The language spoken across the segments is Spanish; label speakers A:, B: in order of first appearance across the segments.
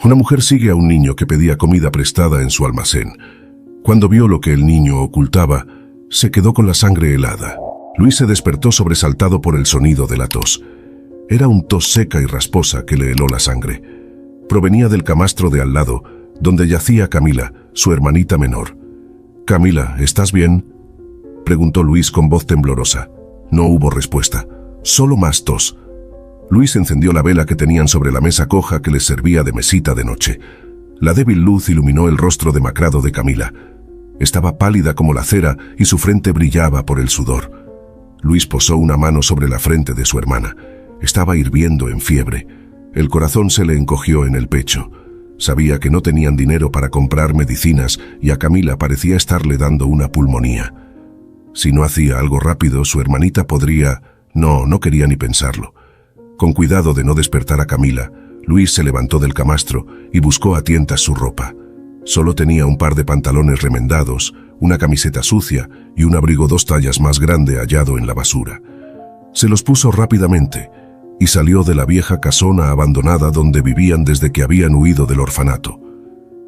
A: Una mujer sigue a un niño que pedía comida prestada en su almacén. Cuando vio lo que el niño ocultaba, se quedó con la sangre helada. Luis se despertó sobresaltado por el sonido de la tos. Era un tos seca y rasposa que le heló la sangre. Provenía del camastro de al lado, donde yacía Camila, su hermanita menor. «Camila, ¿estás bien?», preguntó Luis con voz temblorosa. No hubo respuesta, solo más tos. Luis encendió la vela que tenían sobre la mesa coja que les servía de mesita de noche. La débil luz iluminó el rostro demacrado de Camila. Estaba pálida como la cera y su frente brillaba por el sudor. Luis posó una mano sobre la frente de su hermana. Estaba hirviendo en fiebre. El corazón se le encogió en el pecho. Sabía que no tenían dinero para comprar medicinas y a Camila parecía estarle dando una pulmonía. Si no hacía algo rápido, su hermanita podría... No quería ni pensarlo. Con cuidado de no despertar a Camila, Luis se levantó del camastro y buscó a tientas su ropa. Solo tenía un par de pantalones remendados, una camiseta sucia y un abrigo 2 tallas más grande hallado en la basura. Se los puso rápidamente y salió de la vieja casona abandonada donde vivían desde que habían huido del orfanato.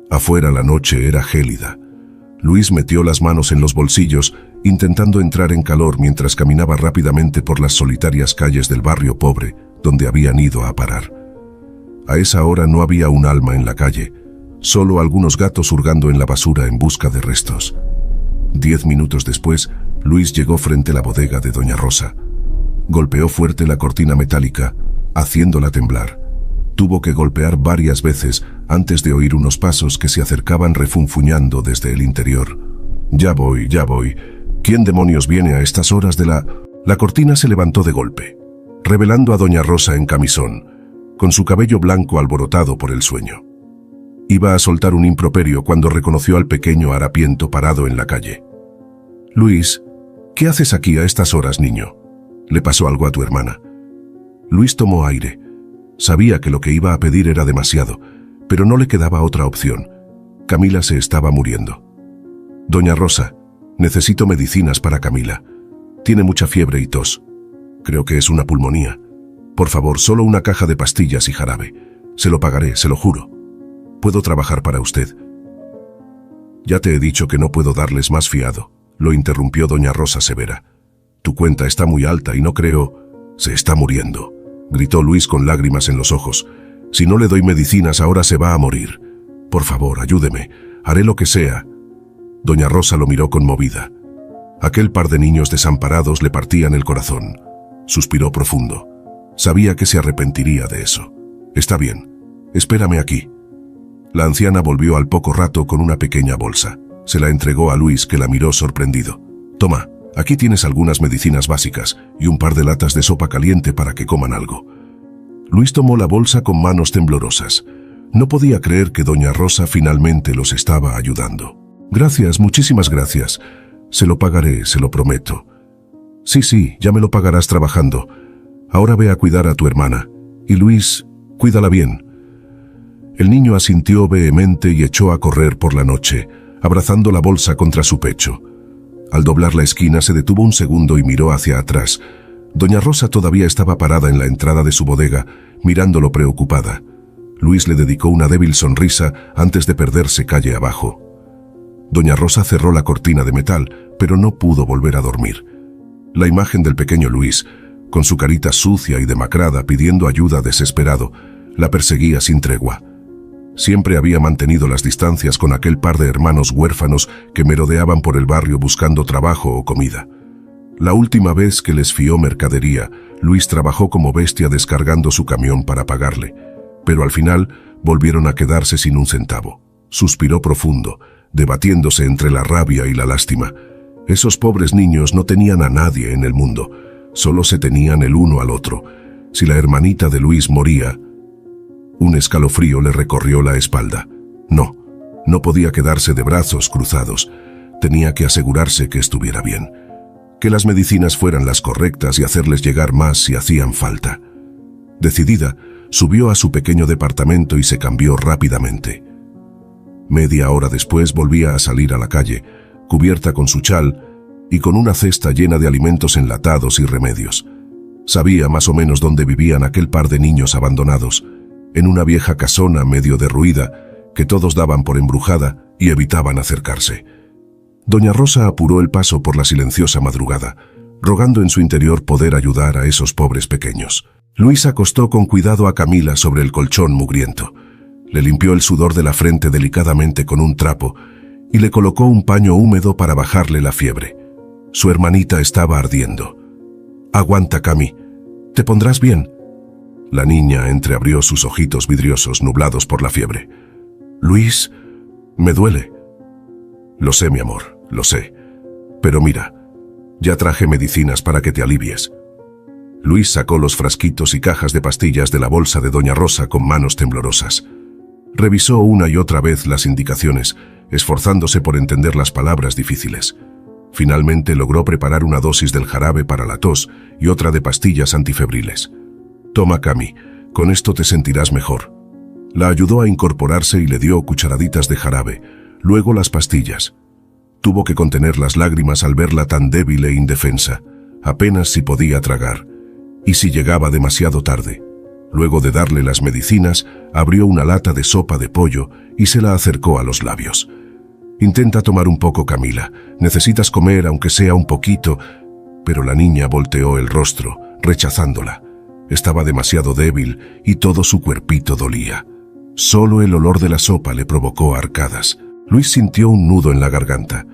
A: Afuera la noche era gélida. Luis metió las manos en los bolsillos, intentando entrar en calor mientras caminaba rápidamente por las solitarias calles del barrio pobre, donde habían ido a parar. A esa hora no había un alma en la calle, solo algunos gatos hurgando en la basura en busca de restos. 10 minutos después, Luis llegó frente a la bodega de Doña Rosa. Golpeó fuerte la cortina metálica, haciéndola temblar. Tuvo que golpear varias veces antes de oír unos pasos que se acercaban refunfuñando desde el interior. Ya voy. ¿Quién demonios viene a estas horas de la...? La cortina se levantó de golpe, revelando a Doña Rosa en camisón, con su cabello blanco alborotado por el sueño. Iba a soltar un improperio cuando reconoció al pequeño harapiento parado en la calle. «Luis, ¿qué haces aquí a estas horas, niño? ¿Le pasó algo a tu hermana?» Luis tomó aire. Sabía que lo que iba a pedir era demasiado, pero no le quedaba otra opción. Camila se estaba muriendo. «Doña Rosa, necesito medicinas para Camila. Tiene mucha fiebre y tos. Creo que es una pulmonía. Por favor, solo una caja de pastillas y jarabe. Se lo pagaré, se lo juro. Puedo trabajar para usted». «Ya te he dicho que no puedo darles más fiado», lo interrumpió Doña Rosa severa. «Tu cuenta está muy alta y no creo...» «Se está muriendo», gritó Luis con lágrimas en los ojos. «Si no le doy medicinas ahora se va a morir. Por favor, ayúdeme. Haré lo que sea». Doña Rosa lo miró conmovida. Aquel par de niños desamparados le partían el corazón. Suspiró profundo. Sabía que se arrepentiría de eso. «Está bien. Espérame aquí». La anciana volvió al poco rato con una pequeña bolsa. Se la entregó a Luis, que la miró sorprendido. «Toma, aquí tienes algunas medicinas básicas y un par de latas de sopa caliente para que coman algo». Luis tomó la bolsa con manos temblorosas. No podía creer que Doña Rosa finalmente los estaba ayudando. «Gracias, muchísimas gracias. Se lo pagaré, se lo prometo». Sí, ya me lo pagarás trabajando. Ahora ve a cuidar a tu hermana. Y Luis, cuídala bien». El niño asintió vehemente y echó a correr por la noche, abrazando la bolsa contra su pecho. Al doblar la esquina se detuvo un segundo y miró hacia atrás. Doña Rosa todavía estaba parada en la entrada de su bodega, mirándolo preocupada. Luis le dedicó una débil sonrisa antes de perderse calle abajo. Doña Rosa cerró la cortina de metal, pero no pudo volver a dormir. La imagen del pequeño Luis, con su carita sucia y demacrada pidiendo ayuda desesperado, la perseguía sin tregua. Siempre había mantenido las distancias con aquel par de hermanos huérfanos que merodeaban por el barrio buscando trabajo o comida. La última vez que les fió mercadería, Luis trabajó como bestia descargando su camión para pagarle, pero al final volvieron a quedarse sin un centavo. Suspiró profundo, debatiéndose entre la rabia y la lástima. Esos pobres niños no tenían a nadie en el mundo, solo se tenían el uno al otro. Si la hermanita de Luis moría... Un escalofrío le recorrió la espalda. No podía quedarse de brazos cruzados. Tenía que asegurarse que estuviera bien, que las medicinas fueran las correctas y hacerles llegar más si hacían falta. Decidida, subió a su pequeño departamento y se cambió rápidamente. Media hora después volvía a salir a la calle, cubierta con su chal y con una cesta llena de alimentos enlatados y remedios. Sabía más o menos dónde vivían aquel par de niños abandonados. en una vieja casona medio derruida, que todos daban por embrujada y evitaban acercarse. Doña Rosa apuró el paso por la silenciosa madrugada, rogando en su interior poder ayudar a esos pobres pequeños. Luis acostó con cuidado a Camila sobre el colchón mugriento. Le limpió el sudor de la frente delicadamente con un trapo y le colocó un paño húmedo para bajarle la fiebre. Su hermanita estaba ardiendo. «Aguanta, Cami. ¿Te pondrás bien?» La niña entreabrió sus ojitos vidriosos nublados por la fiebre. «Luis, me duele». «Lo sé, mi amor, lo sé. Pero mira, ya traje medicinas para que te alivies». Luis sacó los frasquitos y cajas de pastillas de la bolsa de Doña Rosa con manos temblorosas. Revisó una y otra vez las indicaciones, esforzándose por entender las palabras difíciles. Finalmente logró preparar una dosis del jarabe para la tos y otra de pastillas antifebriles. «Toma, Cami, con esto te sentirás mejor». La ayudó a incorporarse y le dio cucharaditas de jarabe, luego las pastillas. Tuvo que contener las lágrimas al verla tan débil e indefensa, apenas si podía tragar. Y si llegaba demasiado tarde. Luego de darle las medicinas, abrió una lata de sopa de pollo y se la acercó a los labios. «Intenta tomar un poco, Camila. Necesitas comer, aunque sea un poquito». Pero la niña volteó el rostro, rechazándola. Estaba demasiado débil y todo su cuerpito dolía. Solo el olor de la sopa le provocó arcadas. Luis sintió un nudo en la garganta.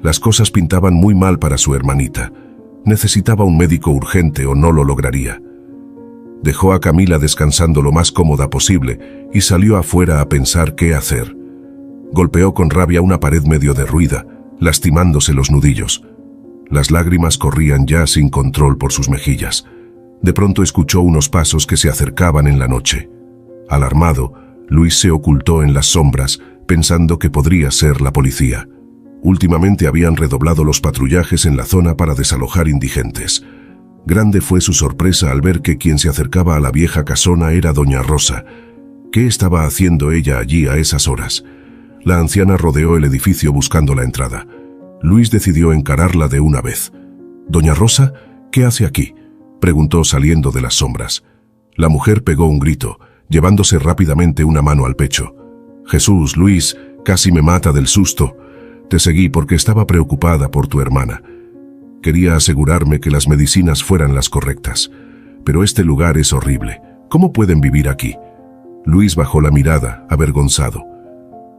A: Las cosas pintaban muy mal para su hermanita. Necesitaba un médico urgente o no lo lograría. Dejó a Camila descansando lo más cómoda posible y salió afuera a pensar qué hacer. Golpeó con rabia una pared medio derruida, lastimándose los nudillos. Las lágrimas corrían ya sin control por sus mejillas. De pronto escuchó unos pasos que se acercaban en la noche. Alarmado, Luis se ocultó en las sombras, pensando que podría ser la policía. Últimamente habían redoblado los patrullajes en la zona para desalojar indigentes. Grande fue su sorpresa al ver que quien se acercaba a la vieja casona era Doña Rosa. ¿Qué estaba haciendo ella allí a esas horas? La anciana rodeó el edificio buscando la entrada. Luis decidió encararla de una vez. «Doña Rosa, ¿qué hace aquí?», preguntó saliendo de las sombras. La mujer pegó un grito, llevándose rápidamente una mano al pecho. «Jesús, Luis, casi me mata del susto. Te seguí porque estaba preocupada por tu hermana. Quería asegurarme que las medicinas fueran las correctas. Pero este lugar es horrible. ¿Cómo pueden vivir aquí?». Luis bajó la mirada, avergonzado.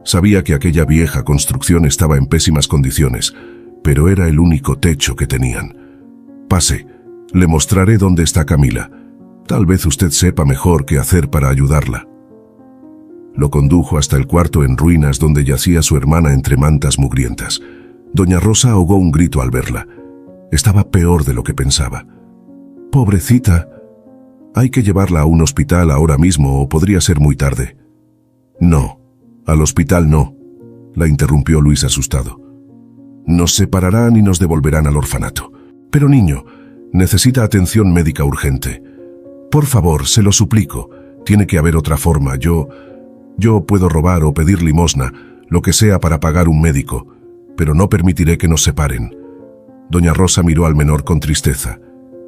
A: Sabía que aquella vieja construcción estaba en pésimas condiciones, pero era el único techo que tenían. «Pase, le mostraré dónde está Camila. Tal vez usted sepa mejor qué hacer para ayudarla». Lo condujo hasta el cuarto en ruinas donde yacía su hermana entre mantas mugrientas. Doña Rosa ahogó un grito al verla. Estaba peor de lo que pensaba. «Pobrecita, hay que llevarla a un hospital ahora mismo o podría ser muy tarde». «No, al hospital no», la interrumpió Luis asustado. «Nos separarán y nos devolverán al orfanato. Pero niño, necesita atención médica urgente. Por favor, se lo suplico, tiene que haber otra forma. Yo puedo robar o pedir limosna, lo que sea para pagar un médico, pero no permitiré que nos separen». Doña Rosa miró al menor con tristeza.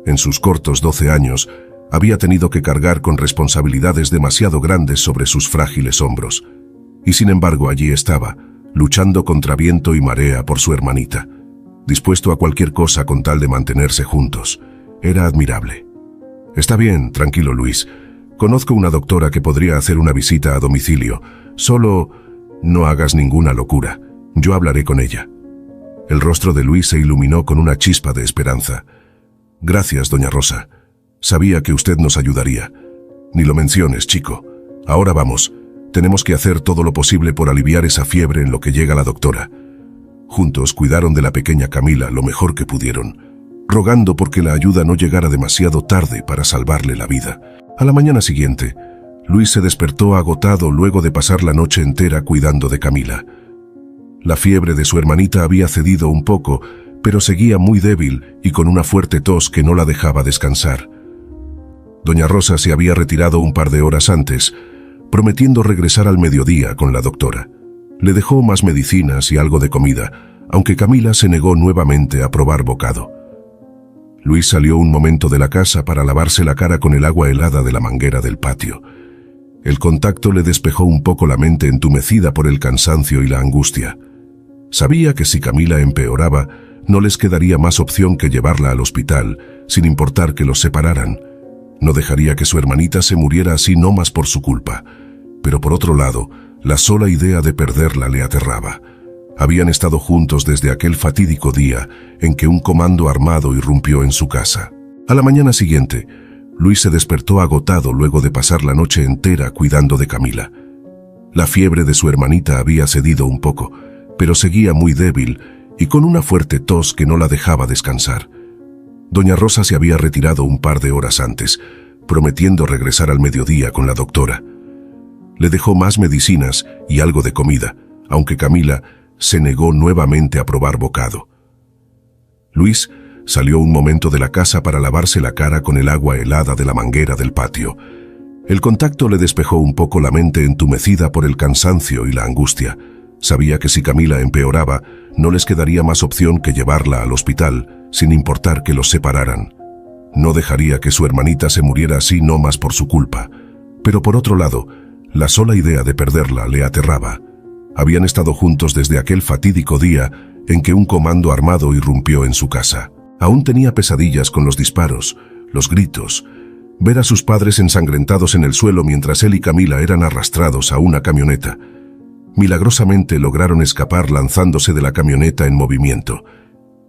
A: En sus cortos 12 años, había tenido que cargar con responsabilidades demasiado grandes sobre sus frágiles hombros. Y sin embargo allí estaba, luchando contra viento y marea por su hermanita, dispuesto a cualquier cosa con tal de mantenerse juntos. Era admirable. «Está bien, tranquilo, Luis. Conozco una doctora que podría hacer una visita a domicilio. Solo no hagas ninguna locura. Yo hablaré con ella». El rostro de Luis se iluminó con una chispa de esperanza. «Gracias, Doña Rosa. Sabía que usted nos ayudaría. Ni lo menciones, chico. Ahora vamos. Tenemos que hacer todo lo posible por aliviar esa fiebre en lo que llega la doctora». Juntos cuidaron de la pequeña Camila lo mejor que pudieron, rogando porque la ayuda no llegara demasiado tarde para salvarle la vida. A la mañana siguiente, Luis se despertó agotado luego de pasar la noche entera cuidando de Camila. La fiebre de su hermanita había cedido un poco, pero seguía muy débil y con una fuerte tos que no la dejaba descansar. Doña Rosa se había retirado un par de horas antes, prometiendo regresar al mediodía con la doctora. Le dejó más medicinas y algo de comida, aunque Camila se negó nuevamente a probar bocado. Luis salió un momento de la casa para lavarse la cara con el agua helada de la manguera del patio. El contacto le despejó un poco la mente entumecida por el cansancio y la angustia. Sabía que si Camila empeoraba, no les quedaría más opción que llevarla al hospital, sin importar que los separaran. No dejaría que su hermanita se muriera así no más por su culpa. Pero por otro lado, la sola idea de perderla le aterraba. Habían estado juntos desde aquel fatídico día en que un comando armado irrumpió en su casa. A la mañana siguiente, Luis se despertó agotado luego de pasar la noche entera cuidando de Camila. La fiebre de su hermanita había cedido un poco, pero seguía muy débil y con una fuerte tos que no la dejaba descansar. Doña Rosa se había retirado un par de horas antes, prometiendo regresar al mediodía con la doctora. Le dejó más medicinas y algo de comida, aunque Camila se negó nuevamente a probar bocado. Luis salió un momento de la casa para lavarse la cara con el agua helada de la manguera del patio. El contacto le despejó un poco la mente entumecida por el cansancio y la angustia. Sabía que si Camila empeoraba, no les quedaría más opción que llevarla al hospital, sin importar que los separaran. No dejaría que su hermanita se muriera así no más por su culpa. Pero por otro lado, la sola idea de perderla le aterraba. Habían estado juntos desde aquel fatídico día en que un comando armado irrumpió en su casa. Aún tenía pesadillas con los disparos, los gritos, ver a sus padres ensangrentados en el suelo mientras él y Camila eran arrastrados a una camioneta. Milagrosamente lograron escapar lanzándose de la camioneta en movimiento,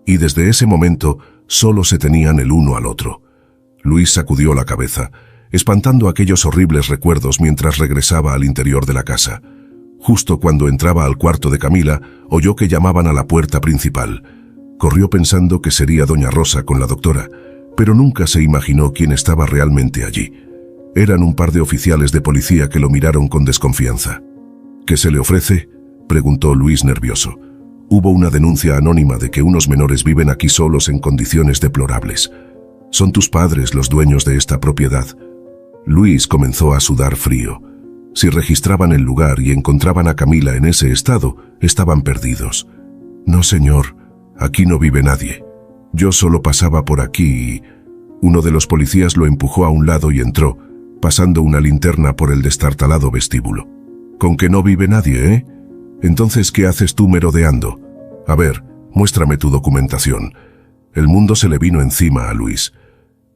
A: y desde ese momento solo se tenían el uno al otro. Luis sacudió la cabeza, espantando aquellos horribles recuerdos mientras regresaba al interior de la casa. Justo cuando entraba al cuarto de Camila, oyó que llamaban a la puerta principal. Corrió pensando que sería doña Rosa con la doctora, pero nunca se imaginó quién estaba realmente allí. Eran un par de oficiales de policía que lo miraron con desconfianza. ¿Qué se le ofrece?, preguntó Luis nervioso. Hubo una denuncia anónima de que unos menores viven aquí solos en condiciones deplorables. ¿Son tus padres los dueños de esta propiedad? Luis comenzó a sudar frío. Si registraban el lugar y encontraban a Camila en ese estado, estaban perdidos. No, señor, aquí no vive nadie. Yo solo pasaba por aquí y... Uno de los policías lo empujó a un lado y entró, pasando una linterna por el destartalado vestíbulo. ¿Con que no vive nadie, eh? Entonces, ¿qué haces tú merodeando? A ver, muéstrame tu documentación. El mundo se le vino encima a Luis.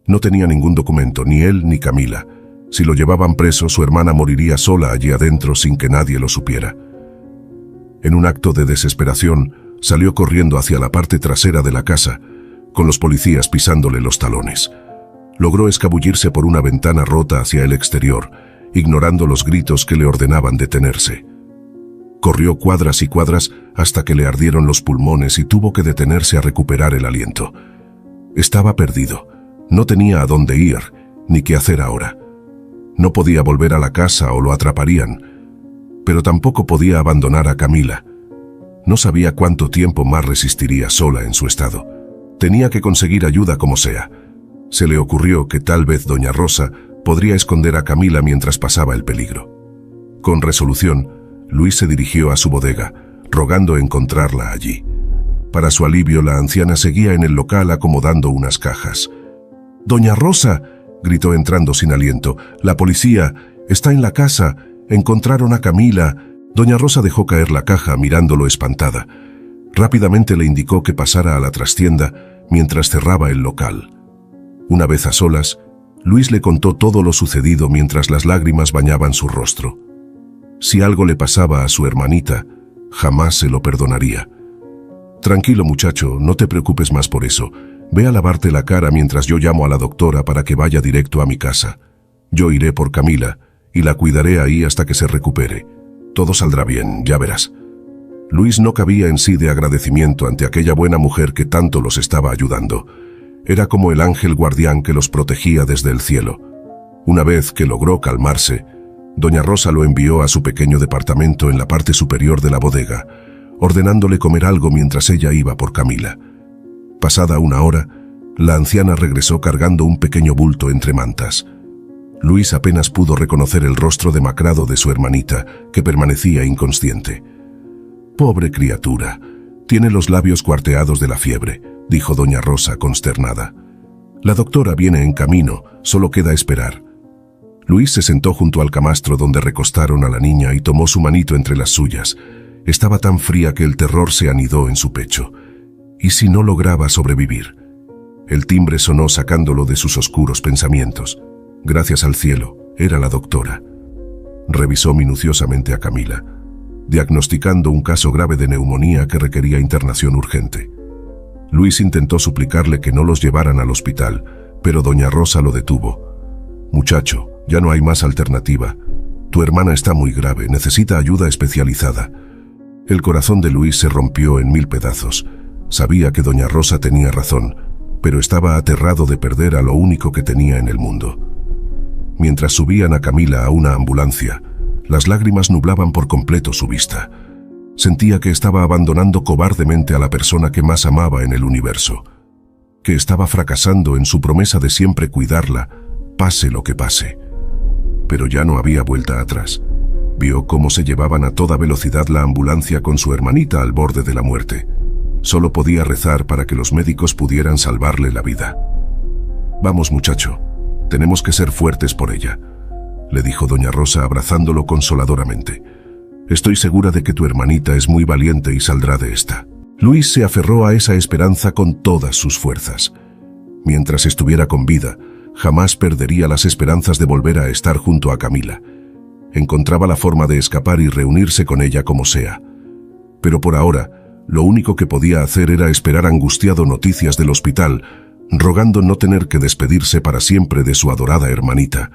A: No tenía ningún documento, ni él ni Camila. Si lo llevaban preso, su hermana moriría sola allí adentro sin que nadie lo supiera. En un acto de desesperación, salió corriendo hacia la parte trasera de la casa, con los policías pisándole los talones. Logró escabullirse por una ventana rota hacia el exterior, ignorando los gritos que le ordenaban detenerse. Corrió cuadras y cuadras hasta que le ardieron los pulmones y tuvo que detenerse a recuperar el aliento. Estaba perdido. No tenía a dónde ir, ni qué hacer ahora. No podía volver a la casa o lo atraparían, pero tampoco podía abandonar a Camila. No sabía cuánto tiempo más resistiría sola en su estado. Tenía que conseguir ayuda como sea. Se le ocurrió que tal vez doña Rosa podría esconder a Camila mientras pasaba el peligro. Con resolución, Luis se dirigió a su bodega, rogando encontrarla allí. Para su alivio, la anciana seguía en el local acomodando unas cajas. «¡Doña Rosa!», gritó entrando sin aliento. «La policía está en la casa. Encontraron a Camila». Doña Rosa dejó caer la caja mirándolo espantada. Rápidamente le indicó que pasara a la trastienda mientras cerraba el local. Una vez a solas, Luis le contó todo lo sucedido mientras las lágrimas bañaban su rostro. Si algo le pasaba a su hermanita, jamás se lo perdonaría. «Tranquilo, muchacho, no te preocupes más por eso. Ve a lavarte la cara mientras yo llamo a la doctora para que vaya directo a mi casa. Yo iré por Camila y la cuidaré ahí hasta que se recupere. Todo saldrá bien, ya verás». Luis no cabía en sí de agradecimiento ante aquella buena mujer que tanto los estaba ayudando. Era como el ángel guardián que los protegía desde el cielo. Una vez que logró calmarse, doña Rosa lo envió a su pequeño departamento en la parte superior de la bodega, ordenándole comer algo mientras ella iba por Camila. Pasada una hora, la anciana regresó cargando un pequeño bulto entre mantas. Luis apenas pudo reconocer el rostro demacrado de su hermanita, que permanecía inconsciente. «Pobre criatura, tiene los labios cuarteados de la fiebre», dijo doña Rosa consternada. «La doctora viene en camino, solo queda esperar». Luis se sentó junto al camastro donde recostaron a la niña y tomó su manito entre las suyas. Estaba tan fría que el terror se anidó en su pecho. ¿Y si no lograba sobrevivir? El timbre sonó sacándolo de sus oscuros pensamientos. Gracias al cielo, era la doctora. Revisó minuciosamente a Camila, diagnosticando un caso grave de neumonía que requería internación urgente. Luis intentó suplicarle que no los llevaran al hospital, pero doña Rosa lo detuvo. Muchacho, ya no hay más alternativa. Tu hermana está muy grave, necesita ayuda especializada. El corazón de Luis se rompió en 1000 pedazos. Sabía que doña Rosa tenía razón, pero estaba aterrado de perder a lo único que tenía en el mundo. Mientras subían a Camila a una ambulancia, las lágrimas nublaban por completo su vista. Sentía que estaba abandonando cobardemente a la persona que más amaba en el universo, que estaba fracasando en su promesa de siempre cuidarla, pase lo que pase. Pero ya no había vuelta atrás. Vio cómo se llevaban a toda velocidad la ambulancia con su hermanita al borde de la muerte. Solo podía rezar para que los médicos pudieran salvarle la vida. «Vamos, muchacho, tenemos que ser fuertes por ella», le dijo doña Rosa abrazándolo consoladoramente. «Estoy segura de que tu hermanita es muy valiente y saldrá de esta». Luis se aferró a esa esperanza con todas sus fuerzas. Mientras estuviera con vida, jamás perdería las esperanzas de volver a estar junto a Camila. Encontraba la forma de escapar y reunirse con ella como sea. Pero por ahora, lo único que podía hacer era esperar angustiado noticias del hospital, rogando no tener que despedirse para siempre de su adorada hermanita.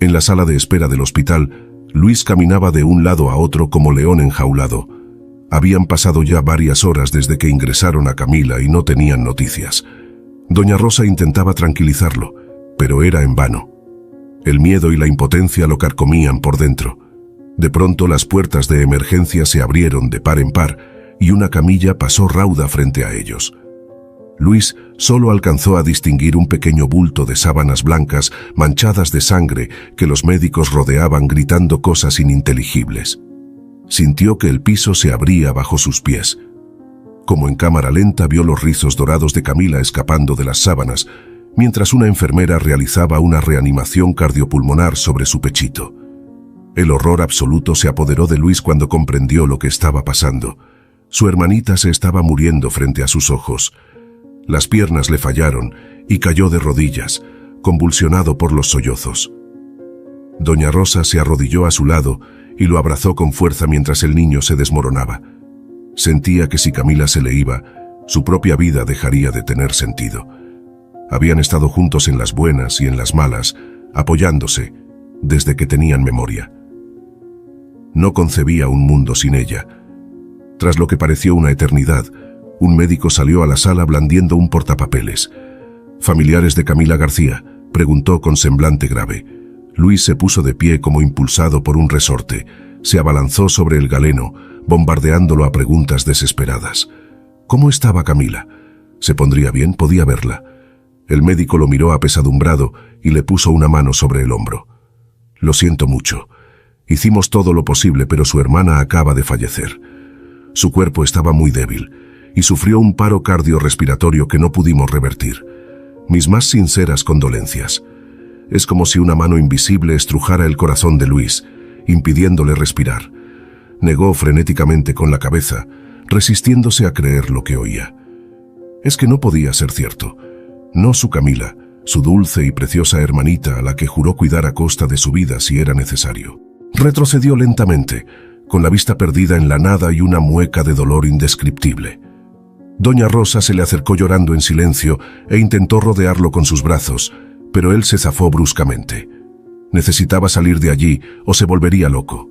A: En la sala de espera del hospital, Luis caminaba de un lado a otro como león enjaulado. Habían pasado ya varias horas desde que ingresaron a Camila y no tenían noticias. Doña Rosa intentaba tranquilizarlo, pero era en vano. El miedo y la impotencia lo carcomían por dentro. De pronto las puertas de emergencia se abrieron de par en par y una camilla pasó rauda frente a ellos. Luis solo alcanzó a distinguir un pequeño bulto de sábanas blancas manchadas de sangre que los médicos rodeaban gritando cosas ininteligibles. Sintió que el piso se abría bajo sus pies. Como en cámara lenta vio los rizos dorados de Camila escapando de las sábanas, mientras una enfermera realizaba una reanimación cardiopulmonar sobre su pechito. El horror absoluto se apoderó de Luis cuando comprendió lo que estaba pasando. Su hermanita se estaba muriendo frente a sus ojos. Las piernas le fallaron y cayó de rodillas, convulsionado por los sollozos. Doña Rosa se arrodilló a su lado y lo abrazó con fuerza mientras el niño se desmoronaba. Sentía que si Camila se le iba, su propia vida dejaría de tener sentido. Habían estado juntos en las buenas y en las malas, apoyándose, desde que tenían memoria. No concebía un mundo sin ella. Tras lo que pareció una eternidad, un médico salió a la sala blandiendo un portapapeles. «¿Familiares de Camila García?», preguntó con semblante grave. Luis se puso de pie como impulsado por un resorte. Se abalanzó sobre el galeno, bombardeándolo a preguntas desesperadas. ¿Cómo estaba Camila? ¿Se pondría bien? Podía verla. El médico lo miró apesadumbrado y le puso una mano sobre el hombro. «Lo siento mucho. Hicimos todo lo posible, pero su hermana acaba de fallecer. Su cuerpo estaba muy débil y sufrió un paro cardiorrespiratorio que no pudimos revertir. Mis más sinceras condolencias». Es como si una mano invisible estrujara el corazón de Luis, impidiéndole respirar. Negó frenéticamente con la cabeza, resistiéndose a creer lo que oía. Es que no podía ser cierto. No su Camila, su dulce y preciosa hermanita a la que juró cuidar a costa de su vida si era necesario. Retrocedió lentamente, con la vista perdida en la nada y una mueca de dolor indescriptible. Doña Rosa se le acercó llorando en silencio e intentó rodearlo con sus brazos, pero él se zafó bruscamente. Necesitaba salir de allí o se volvería loco.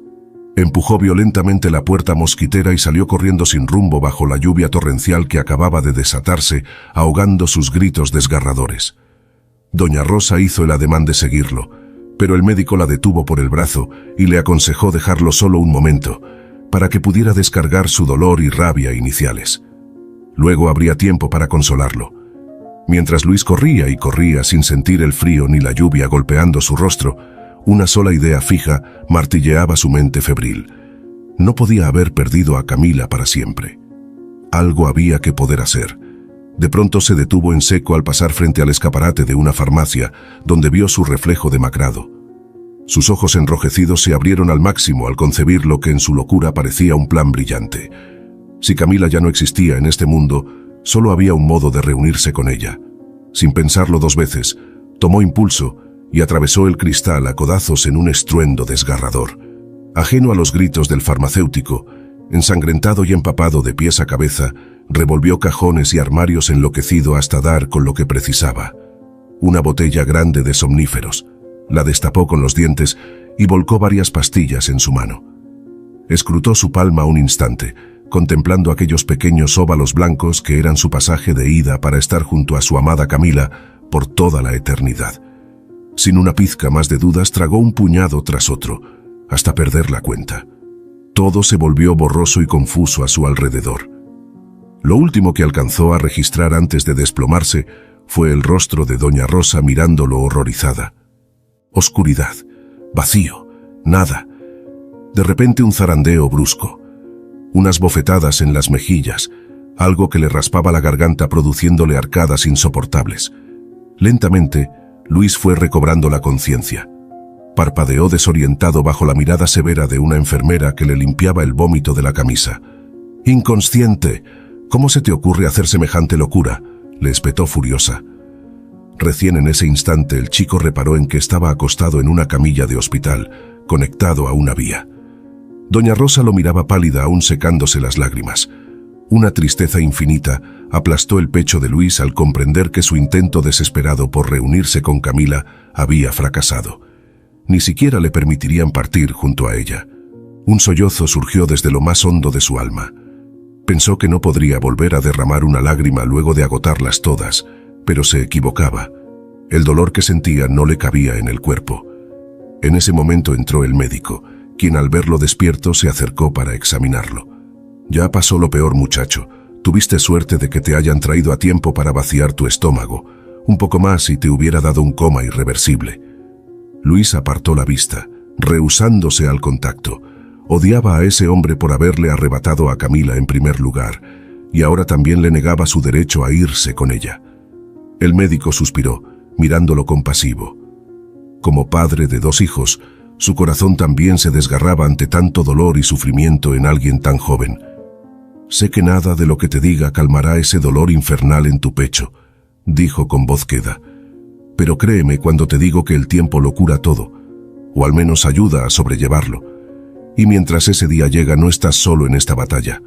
A: Empujó violentamente la puerta mosquitera y salió corriendo sin rumbo bajo la lluvia torrencial que acababa de desatarse, ahogando sus gritos desgarradores. Doña Rosa hizo el ademán de seguirlo, pero el médico la detuvo por el brazo y le aconsejó dejarlo solo un momento, para que pudiera descargar su dolor y rabia iniciales. Luego habría tiempo para consolarlo. Mientras Luis corría y corría sin sentir el frío ni la lluvia golpeando su rostro, una sola idea fija martilleaba su mente febril. No podía haber perdido a Camila para siempre. Algo había que poder hacer. De pronto se detuvo en seco al pasar frente al escaparate de una farmacia, donde vio su reflejo demacrado. Sus ojos enrojecidos se abrieron al máximo al concebir lo que en su locura parecía un plan brillante. Si Camila ya no existía en este mundo, solo había un modo de reunirse con ella. Sin pensarlo 2 veces, tomó impulso y atravesó el cristal a codazos en un estruendo desgarrador. Ajeno a los gritos del farmacéutico, ensangrentado y empapado de pies a cabeza, revolvió cajones y armarios enloquecido hasta dar con lo que precisaba. Una botella grande de somníferos. La destapó con los dientes y volcó varias pastillas en su mano. Escrutó su palma un instante, contemplando aquellos pequeños óvalos blancos que eran su pasaje de ida para estar junto a su amada Camila por toda la eternidad. Sin una pizca más de dudas, tragó un puñado tras otro, hasta perder la cuenta. Todo se volvió borroso y confuso a su alrededor. Lo último que alcanzó a registrar antes de desplomarse fue el rostro de doña Rosa mirándolo horrorizada. Oscuridad, vacío, nada. De repente un zarandeo brusco. Unas bofetadas en las mejillas, algo que le raspaba la garganta produciéndole arcadas insoportables. Lentamente, Luis fue recobrando la conciencia. Parpadeó desorientado bajo la mirada severa de una enfermera que le limpiaba el vómito de la camisa. «¡Inconsciente! ¿Cómo se te ocurre hacer semejante locura?», le espetó furiosa. Recién en ese instante el chico reparó en que estaba acostado en una camilla de hospital, conectado a una vía. Doña Rosa lo miraba pálida, aún secándose las lágrimas. Una tristeza infinita aplastó el pecho de Luis al comprender que su intento desesperado por reunirse con Camila había fracasado. Ni siquiera le permitirían partir junto a ella. Un sollozo surgió desde lo más hondo de su alma. Pensó que no podría volver a derramar una lágrima luego de agotarlas todas, pero se equivocaba. El dolor que sentía no le cabía en el cuerpo. En ese momento entró el médico, quien al verlo despierto se acercó para examinarlo. «Ya pasó lo peor, muchacho. Tuviste suerte de que te hayan traído a tiempo para vaciar tu estómago. Un poco más y te hubiera dado un coma irreversible». Luis apartó la vista, rehusándose al contacto. Odiaba a ese hombre por haberle arrebatado a Camila en primer lugar, y ahora también le negaba su derecho a irse con ella. El médico suspiró, mirándolo compasivo. Como padre de 2 hijos, su corazón también se desgarraba ante tanto dolor y sufrimiento en alguien tan joven. «Sé que nada de lo que te diga calmará ese dolor infernal en tu pecho», dijo con voz queda. «Pero créeme cuando te digo que el tiempo lo cura todo, o al menos ayuda a sobrellevarlo. Y mientras ese día llega no estás solo en esta batalla.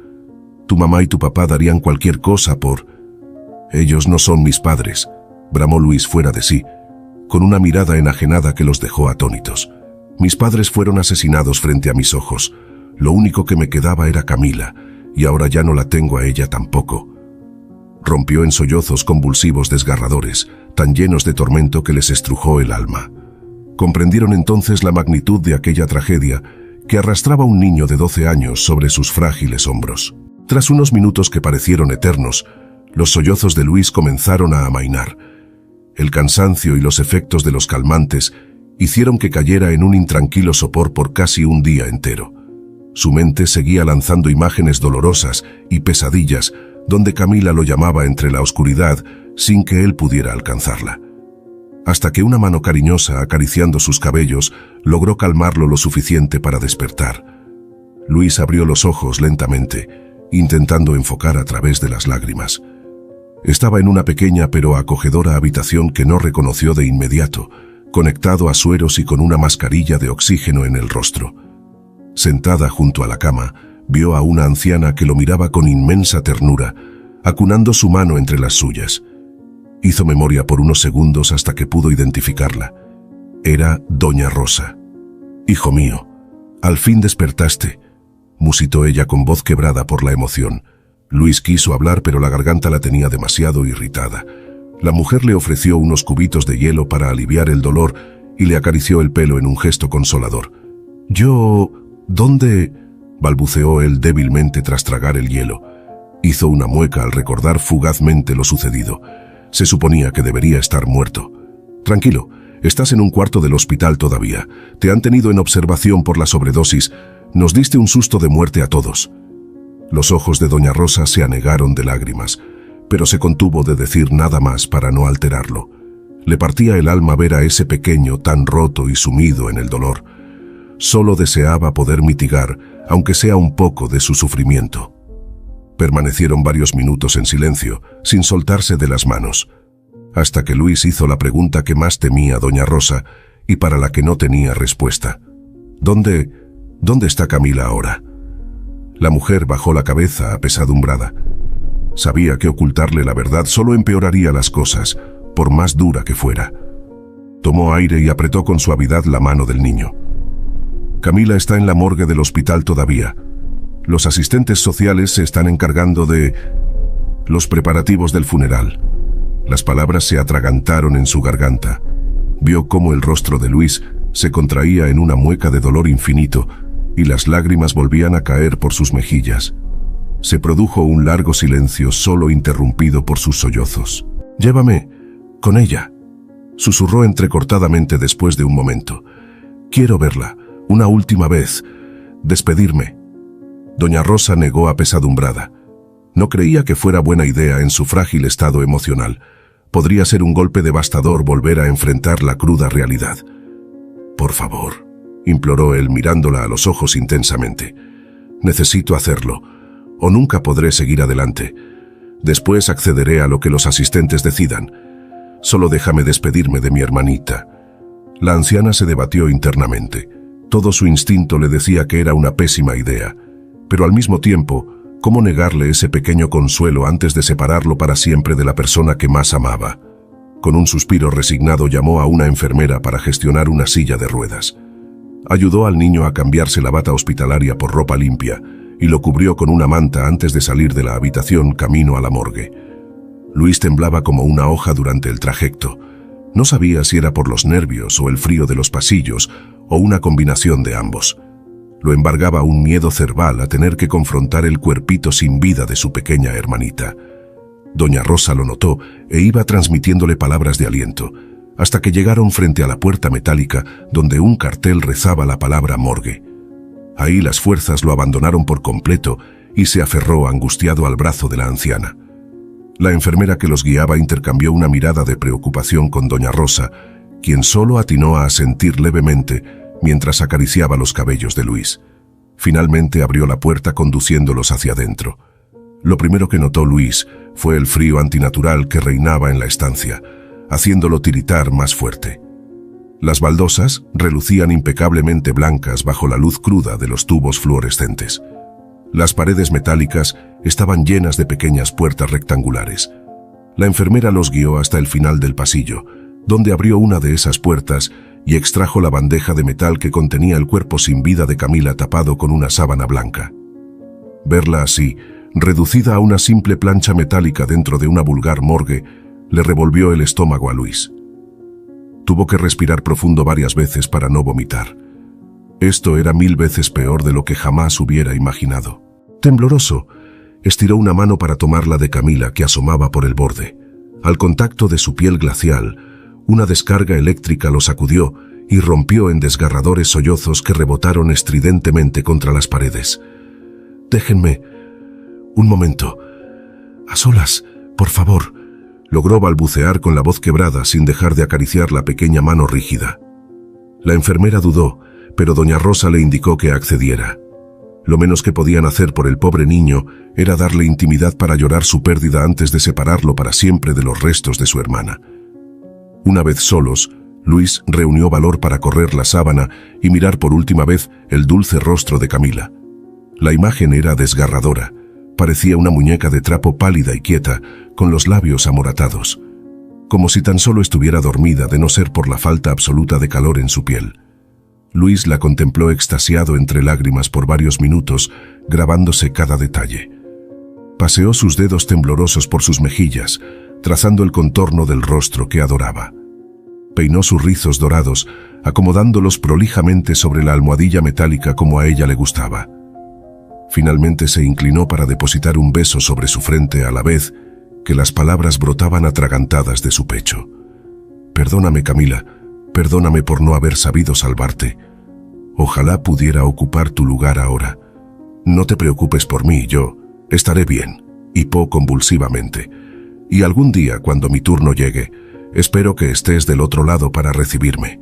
A: Tu mamá y tu papá darían cualquier cosa por...». «Ellos no son mis padres», bramó Luis fuera de sí, con una mirada enajenada que los dejó atónitos. «Mis padres fueron asesinados frente a mis ojos. Lo único que me quedaba era Camila, y ahora ya no la tengo a ella tampoco». Rompió en sollozos convulsivos desgarradores, tan llenos de tormento que les estrujó el alma. Comprendieron entonces la magnitud de aquella tragedia que arrastraba un niño de 12 años sobre sus frágiles hombros. Tras unos minutos que parecieron eternos, los sollozos de Luis comenzaron a amainar. El cansancio y los efectos de los calmantes hicieron que cayera en un intranquilo sopor por casi un día entero. Su mente seguía lanzando imágenes dolorosas y pesadillas donde Camila lo llamaba entre la oscuridad sin que él pudiera alcanzarla. Hasta que una mano cariñosa acariciando sus cabellos logró calmarlo lo suficiente para despertar. Luis abrió los ojos lentamente, intentando enfocar a través de las lágrimas. Estaba en una pequeña pero acogedora habitación que no reconoció de inmediato, conectado a sueros y con una mascarilla de oxígeno en el rostro. Sentada junto a la cama, vio a una anciana que lo miraba con inmensa ternura, acunando su mano entre las suyas. Hizo memoria por unos segundos hasta que pudo identificarla. Era doña Rosa. «Hijo mío, al fin despertaste», musitó ella con voz quebrada por la emoción. Luis quiso hablar, pero la garganta la tenía demasiado irritada. La mujer le ofreció unos cubitos de hielo para aliviar el dolor y le acarició el pelo en un gesto consolador. ¿Dónde?», balbuceó él débilmente tras tragar el hielo. Hizo una mueca al recordar fugazmente lo sucedido. Se suponía que debería estar muerto. «Tranquilo, estás en un cuarto del hospital todavía. Te han tenido en observación por la sobredosis. Nos diste un susto de muerte a todos». Los ojos de doña Rosa se anegaron de lágrimas, pero se contuvo de decir nada más para no alterarlo. Le partía el alma ver a ese pequeño tan roto y sumido en el dolor. Solo deseaba poder mitigar, aunque sea un poco, de su sufrimiento. Permanecieron varios minutos en silencio, sin soltarse de las manos, hasta que Luis hizo la pregunta que más temía doña Rosa y para la que no tenía respuesta. ¿Dónde está Camila ahora? La mujer bajó la cabeza apesadumbrada. Sabía que ocultarle la verdad solo empeoraría las cosas, por más dura que fuera. Tomó aire y apretó con suavidad la mano del niño. Camila está en la morgue del hospital todavía. Los asistentes sociales se están encargando de los preparativos del funeral. Las palabras se atragantaron en su garganta. Vio cómo el rostro de Luis se contraía en una mueca de dolor infinito y las lágrimas volvían a caer por sus mejillas. Se produjo un largo silencio, solo interrumpido por sus sollozos. «Llévame con ella», susurró entrecortadamente después de un momento. «Quiero verla, una última vez, despedirme». Doña Rosa negó apesadumbrada. No creía que fuera buena idea en su frágil estado emocional. Podría ser un golpe devastador volver a enfrentar la cruda realidad. «Por favor», imploró él mirándola a los ojos intensamente. «Necesito hacerlo, o nunca podré seguir adelante. Después accederé a lo que los asistentes decidan. Solo déjame despedirme de mi hermanita». La anciana se debatió internamente. Todo su instinto le decía que era una pésima idea, pero al mismo tiempo, ¿cómo negarle ese pequeño consuelo antes de separarlo para siempre de la persona que más amaba? Con un suspiro resignado llamó a una enfermera para gestionar una silla de ruedas. Ayudó al niño a cambiarse la bata hospitalaria por ropa limpia y lo cubrió con una manta antes de salir de la habitación camino a la morgue. Luis temblaba como una hoja durante el trayecto. No sabía si era por los nervios o el frío de los pasillos o una combinación de ambos. Lo embargaba un miedo cerval a tener que confrontar el cuerpito sin vida de su pequeña hermanita. Doña Rosa lo notó e iba transmitiéndole palabras de aliento, hasta que llegaron frente a la puerta metálica donde un cartel rezaba la palabra morgue. Ahí las fuerzas lo abandonaron por completo y se aferró angustiado al brazo de la anciana. La enfermera que los guiaba intercambió una mirada de preocupación con doña Rosa, quien solo atinó a asentir levemente mientras acariciaba los cabellos de Luis. Finalmente abrió la puerta conduciéndolos hacia adentro. Lo primero que notó Luis fue el frío antinatural que reinaba en la estancia, haciéndolo tiritar más fuerte. Las baldosas relucían impecablemente blancas bajo la luz cruda de los tubos fluorescentes. Las paredes metálicas estaban llenas de pequeñas puertas rectangulares. La enfermera los guió hasta el final del pasillo, donde abrió una de esas puertas y extrajo la bandeja de metal que contenía el cuerpo sin vida de Camila tapado con una sábana blanca. Verla así, reducida a una simple plancha metálica dentro de una vulgar morgue, le revolvió el estómago a Luis. Tuvo que respirar profundo varias veces para no vomitar. Esto era 1000 veces peor de lo que jamás hubiera imaginado. Tembloroso, estiró una mano para tomarla de Camila que asomaba por el borde. Al contacto de su piel glacial, una descarga eléctrica lo sacudió y rompió en desgarradores sollozos que rebotaron estridentemente contra las paredes. «Déjenme un momento. A solas, por favor», logró balbucear con la voz quebrada sin dejar de acariciar la pequeña mano rígida. La enfermera dudó, pero doña Rosa le indicó que accediera. Lo menos que podían hacer por el pobre niño era darle intimidad para llorar su pérdida antes de separarlo para siempre de los restos de su hermana. Una vez solos, Luis reunió valor para correr la sábana y mirar por última vez el dulce rostro de Camila. La imagen era desgarradora. Parecía una muñeca de trapo pálida y quieta, con los labios amoratados, como si tan solo estuviera dormida de no ser por la falta absoluta de calor en su piel. Luis la contempló extasiado entre lágrimas por varios minutos, grabándose cada detalle. Paseó sus dedos temblorosos por sus mejillas, trazando el contorno del rostro que adoraba. Peinó sus rizos dorados, acomodándolos prolijamente sobre la almohadilla metálica como a ella le gustaba. Finalmente se inclinó para depositar un beso sobre su frente a la vez que las palabras brotaban atragantadas de su pecho. «Perdóname, Camila, perdóname por no haber sabido salvarte. Ojalá pudiera ocupar tu lugar ahora. No te preocupes por mí, yo estaré bien», hipó convulsivamente. «Y algún día, cuando mi turno llegue, Espero que estés del otro lado para recibirme.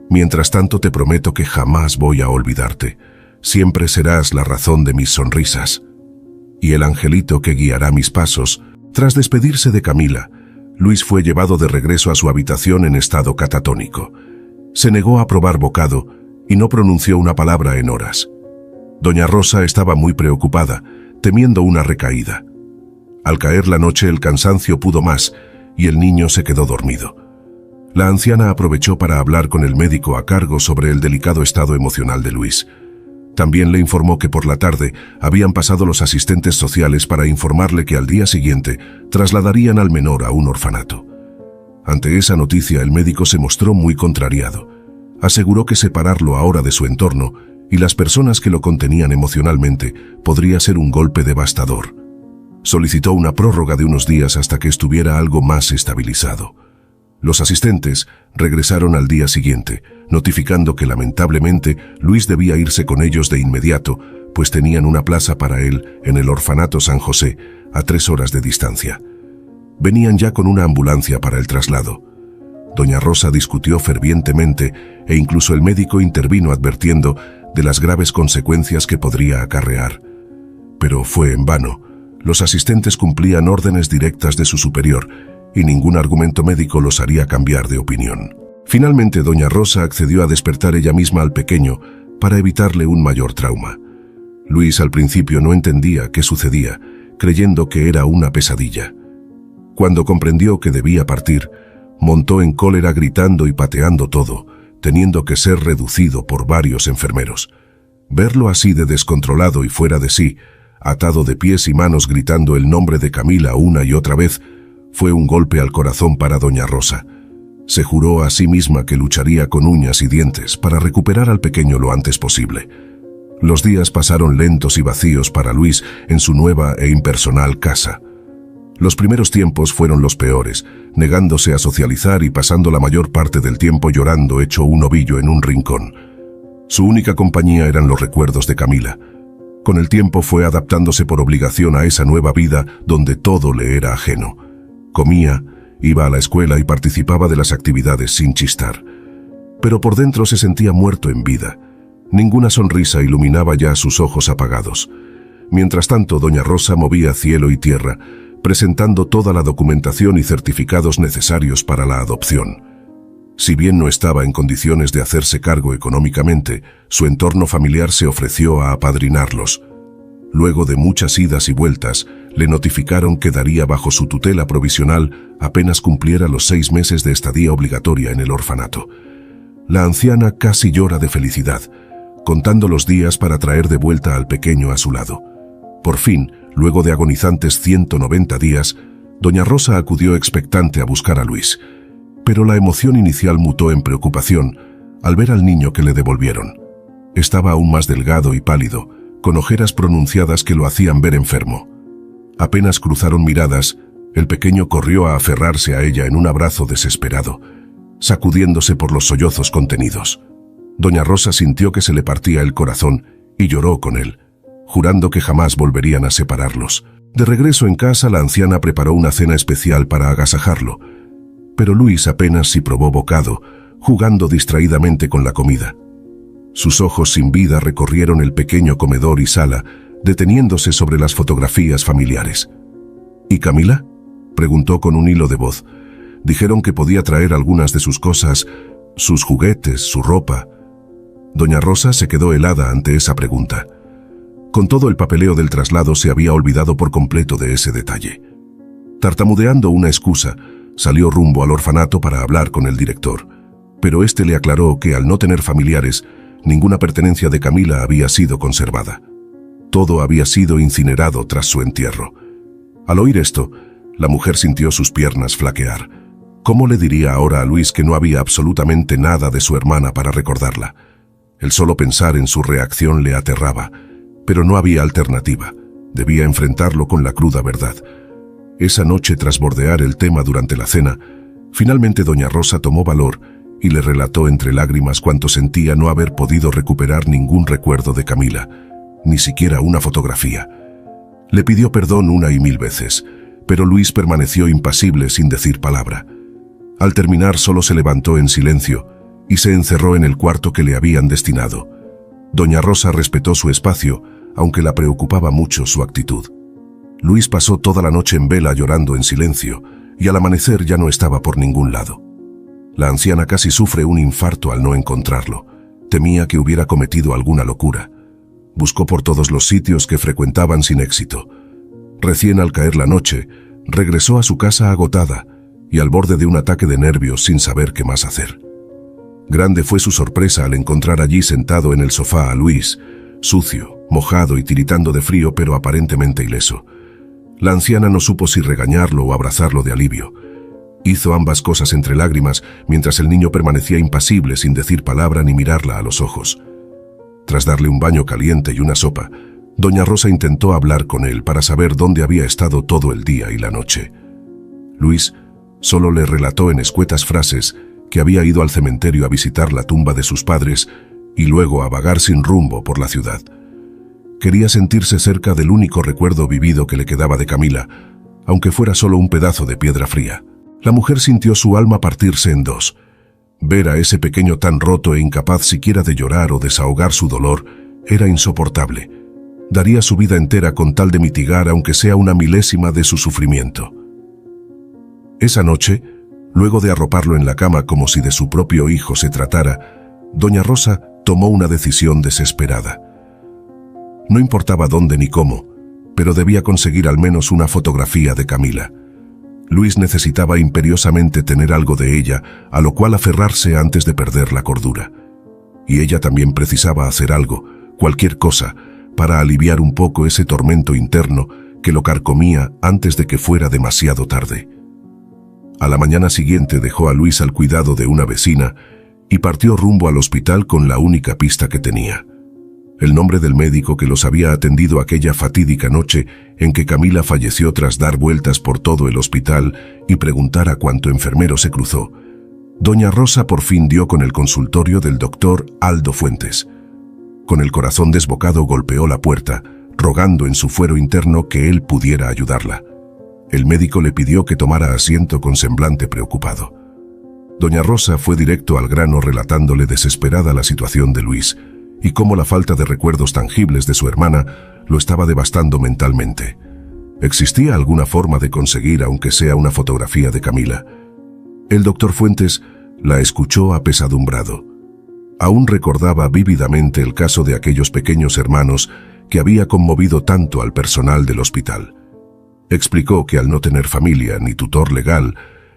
A: Mientras tanto te prometo que jamás voy a olvidarte. Siempre serás la razón de mis sonrisas. Y el angelito que guiará mis pasos. Tras despedirse de Camila, Luis fue llevado de regreso a su habitación en estado catatónico. Se negó a probar bocado y no pronunció una palabra en horas. Doña Rosa estaba muy preocupada, temiendo una recaída. Al caer la noche el cansancio pudo más y el niño se quedó dormido. La anciana aprovechó para hablar con el médico a cargo sobre el delicado estado emocional de Luis. También le informó que por la tarde habían pasado los asistentes sociales para informarle que al día siguiente trasladarían al menor a un orfanato. Ante esa noticia el médico se mostró muy contrariado. Aseguró que separarlo ahora de su entorno y las personas que lo contenían emocionalmente podría ser un golpe devastador. Solicitó una prórroga de unos días hasta que estuviera algo más estabilizado. Los asistentes regresaron al día siguiente, notificando que lamentablemente Luis debía irse con ellos de inmediato, pues tenían una plaza para él en el orfanato San José, a 3 horas de distancia. Venían ya con una ambulancia para el traslado. Doña Rosa discutió fervientemente e incluso el médico intervino advirtiendo de las graves consecuencias que podría acarrear. Pero fue en vano. Los asistentes cumplían órdenes directas de su superior y ningún argumento médico los haría cambiar de opinión. Finalmente, doña Rosa accedió a despertar ella misma al pequeño para evitarle un mayor trauma. Luis al principio no entendía qué sucedía, creyendo que era una pesadilla. Cuando comprendió que debía partir, montó en cólera gritando y pateando todo, teniendo que ser reducido por varios enfermeros. Verlo así de descontrolado y fuera de sí, atado de pies y manos gritando el nombre de Camila una y otra vez, fue un golpe al corazón para doña Rosa. Se juró a sí misma que lucharía con uñas y dientes para recuperar al pequeño lo antes posible. Los días pasaron lentos y vacíos para Luis en su nueva e impersonal casa. Los primeros tiempos fueron los peores, negándose a socializar y pasando la mayor parte del tiempo llorando hecho un ovillo en un rincón. Su única compañía eran los recuerdos de Camila. Con el tiempo fue adaptándose por obligación a esa nueva vida donde todo le era ajeno. Comía, iba a la escuela y participaba de las actividades sin chistar. Pero por dentro se sentía muerto en vida. Ninguna sonrisa iluminaba ya sus ojos apagados. Mientras tanto, doña Rosa movía cielo y tierra, presentando toda la documentación y certificados necesarios para la adopción. Si bien no estaba en condiciones de hacerse cargo económicamente, su entorno familiar se ofreció a apadrinarlos. Luego de muchas idas y vueltas, le notificaron que daría bajo su tutela provisional apenas cumpliera los 6 meses de estadía obligatoria en el orfanato. La anciana casi llora de felicidad, contando los días para traer de vuelta al pequeño a su lado. Por fin, luego de agonizantes 190 días, doña Rosa acudió expectante a buscar a Luis. Pero la emoción inicial mutó en preocupación al ver al niño que le devolvieron. Estaba aún más delgado y pálido, con ojeras pronunciadas que lo hacían ver enfermo. Apenas cruzaron miradas, el pequeño corrió a aferrarse a ella en un abrazo desesperado, sacudiéndose por los sollozos contenidos. Doña Rosa sintió que se le partía el corazón y lloró con él, jurando que jamás volverían a separarlos. De regreso en casa, la anciana preparó una cena especial para agasajarlo, pero Luis apenas si probó bocado, jugando distraídamente con la comida. Sus ojos sin vida recorrieron el pequeño comedor y sala, deteniéndose sobre las fotografías familiares. ¿Y Camila?, preguntó con un hilo de voz. Dijeron que podía traer algunas de sus cosas, sus juguetes, su ropa. Doña Rosa se quedó helada ante esa pregunta. Con todo el papeleo del traslado se había olvidado por completo de ese detalle. Tartamudeando una excusa, salió rumbo al orfanato para hablar con el director, pero éste le aclaró que al no tener familiares, ninguna pertenencia de Camila había sido conservada. Todo había sido incinerado tras su entierro. Al oír esto, la mujer sintió sus piernas flaquear. ¿Cómo le diría ahora a Luis que no había absolutamente nada de su hermana para recordarla? El solo pensar en su reacción le aterraba, pero no había alternativa. Debía enfrentarlo con la cruda verdad. Esa noche, tras bordear el tema durante la cena, finalmente doña Rosa tomó valor y le relató entre lágrimas cuánto sentía no haber podido recuperar ningún recuerdo de Camila, ni siquiera una fotografía. Le pidió perdón una y mil veces, pero Luis permaneció impasible sin decir palabra. Al terminar solo se levantó en silencio y se encerró en el cuarto que le habían destinado. Doña Rosa respetó su espacio, aunque la preocupaba mucho su actitud. Luis pasó toda la noche en vela llorando en silencio y al amanecer ya no estaba por ningún lado. La anciana casi sufre un infarto al no encontrarlo. Temía que hubiera cometido alguna locura. Buscó por todos los sitios que frecuentaban sin éxito. Recién al caer la noche, regresó a su casa agotada y al borde de un ataque de nervios sin saber qué más hacer. Grande fue su sorpresa al encontrar allí sentado en el sofá a Luis, sucio, mojado y tiritando de frío pero aparentemente ileso. La anciana no supo si regañarlo o abrazarlo de alivio. Hizo ambas cosas entre lágrimas mientras el niño permanecía impasible sin decir palabra ni mirarla a los ojos. Tras darle un baño caliente y una sopa, doña Rosa intentó hablar con él para saber dónde había estado todo el día y la noche. Luis solo le relató en escuetas frases que había ido al cementerio a visitar la tumba de sus padres y luego a vagar sin rumbo por la ciudad. Quería sentirse cerca del único recuerdo vivido que le quedaba de Camila, aunque fuera solo un pedazo de piedra fría. La mujer sintió su alma partirse en dos. Ver a ese pequeño tan roto e incapaz siquiera de llorar o desahogar su dolor era insoportable. Daría su vida entera con tal de mitigar aunque sea una milésima de su sufrimiento. Esa noche, luego de arroparlo en la cama como si de su propio hijo se tratara, doña Rosa tomó una decisión desesperada. No importaba dónde ni cómo, pero debía conseguir al menos una fotografía de Camila. Luis necesitaba imperiosamente tener algo de ella, a lo cual aferrarse antes de perder la cordura. Y ella también precisaba hacer algo, cualquier cosa, para aliviar un poco ese tormento interno que lo carcomía antes de que fuera demasiado tarde. A la mañana siguiente dejó a Luis al cuidado de una vecina y partió rumbo al hospital con la única pista que tenía: el nombre del médico que los había atendido aquella fatídica noche en que Camila falleció tras dar vueltas por todo el hospital y preguntar a cuánto enfermero se cruzó. Doña Rosa por fin dio con el consultorio del doctor Aldo Fuentes. Con el corazón desbocado golpeó la puerta, rogando en su fuero interno que él pudiera ayudarla. El médico le pidió que tomara asiento con semblante preocupado. Doña Rosa fue directo al grano relatándole desesperada la situación de Luis y cómo la falta de recuerdos tangibles de su hermana lo estaba devastando mentalmente. ¿Existía alguna forma de conseguir aunque sea una fotografía de Camila? El doctor Fuentes la escuchó apesadumbrado. Aún recordaba vívidamente el caso de aquellos pequeños hermanos que había conmovido tanto al personal del hospital. Explicó que al no tener familia ni tutor legal,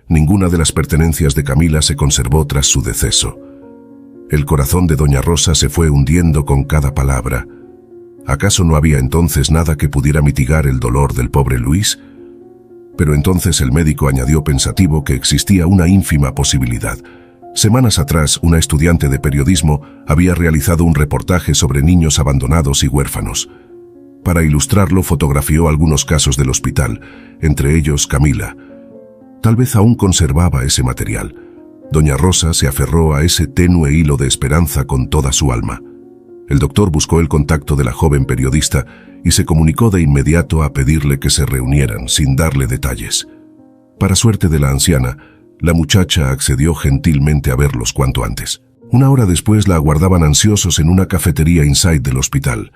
A: ninguna de las pertenencias de Camila se conservó tras su deceso. El corazón de doña Rosa se fue hundiendo con cada palabra. ¿Acaso no había entonces nada que pudiera mitigar el dolor del pobre Luis? Pero entonces el médico añadió pensativo que existía una ínfima posibilidad. Semanas atrás, una estudiante de periodismo había realizado un reportaje sobre niños abandonados y huérfanos. Para ilustrarlo, fotografió algunos casos del hospital, entre ellos Camila. Tal vez aún conservaba ese material. Doña Rosa se aferró a ese tenue hilo de esperanza con toda su alma. El doctor buscó el contacto de la joven periodista y se comunicó de inmediato a pedirle que se reunieran, sin darle detalles. Para suerte de la anciana, la muchacha accedió gentilmente a verlos cuanto antes. Una hora después la aguardaban ansiosos en una cafetería inside del hospital.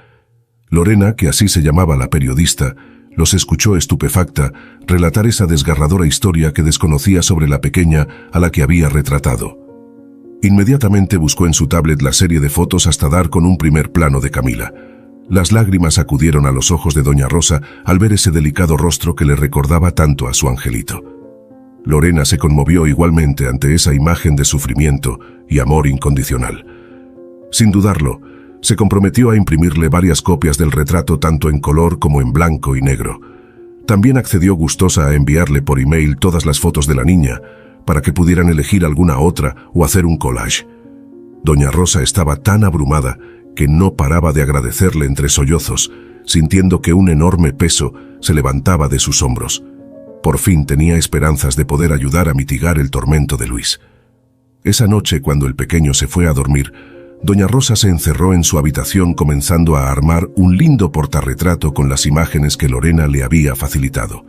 A: Lorena, que así se llamaba la periodista, los escuchó estupefacta relatar esa desgarradora historia que desconocía sobre la pequeña a la que había retratado. Inmediatamente buscó en su tablet la serie de fotos hasta dar con un primer plano de Camila. Las lágrimas acudieron a los ojos de doña Rosa al ver ese delicado rostro que le recordaba tanto a su angelito. Lorena se conmovió igualmente ante esa imagen de sufrimiento y amor incondicional. Sin dudarlo, se comprometió a imprimirle varias copias del retrato tanto en color como en blanco y negro. También accedió gustosa a enviarle por email todas las fotos de la niña, para que pudieran elegir alguna otra o hacer un collage. Doña Rosa estaba tan abrumada que no paraba de agradecerle entre sollozos, sintiendo que un enorme peso se levantaba de sus hombros. Por fin tenía esperanzas de poder ayudar a mitigar el tormento de Luis. Esa noche, cuando el pequeño se fue a dormir, doña Rosa se encerró en su habitación comenzando a armar un lindo portarretrato con las imágenes que Lorena le había facilitado.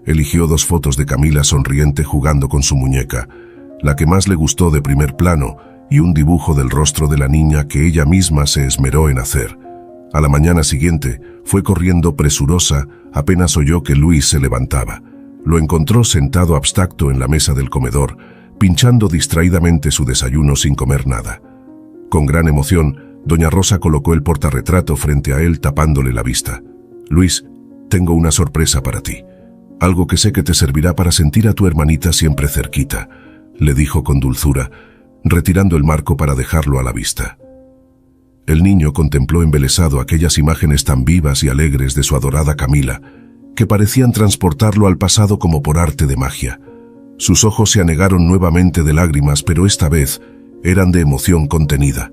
A: Eligió 2 fotos de Camila sonriente jugando con su muñeca, la que más le gustó de primer plano, y un dibujo del rostro de la niña que ella misma se esmeró en hacer. A la mañana siguiente, fue corriendo presurosa, apenas oyó que Luis se levantaba. Lo encontró sentado abstracto en la mesa del comedor, pinchando distraídamente su desayuno sin comer nada. Con gran emoción, doña Rosa colocó el portarretrato frente a él tapándole la vista. «Luis, tengo una sorpresa para ti. Algo que sé que te servirá para sentir a tu hermanita siempre cerquita», le dijo con dulzura, retirando el marco para dejarlo a la vista. El niño contempló embelesado aquellas imágenes tan vivas y alegres de su adorada Camila, que parecían transportarlo al pasado como por arte de magia. Sus ojos se anegaron nuevamente de lágrimas, pero esta vez eran de emoción contenida.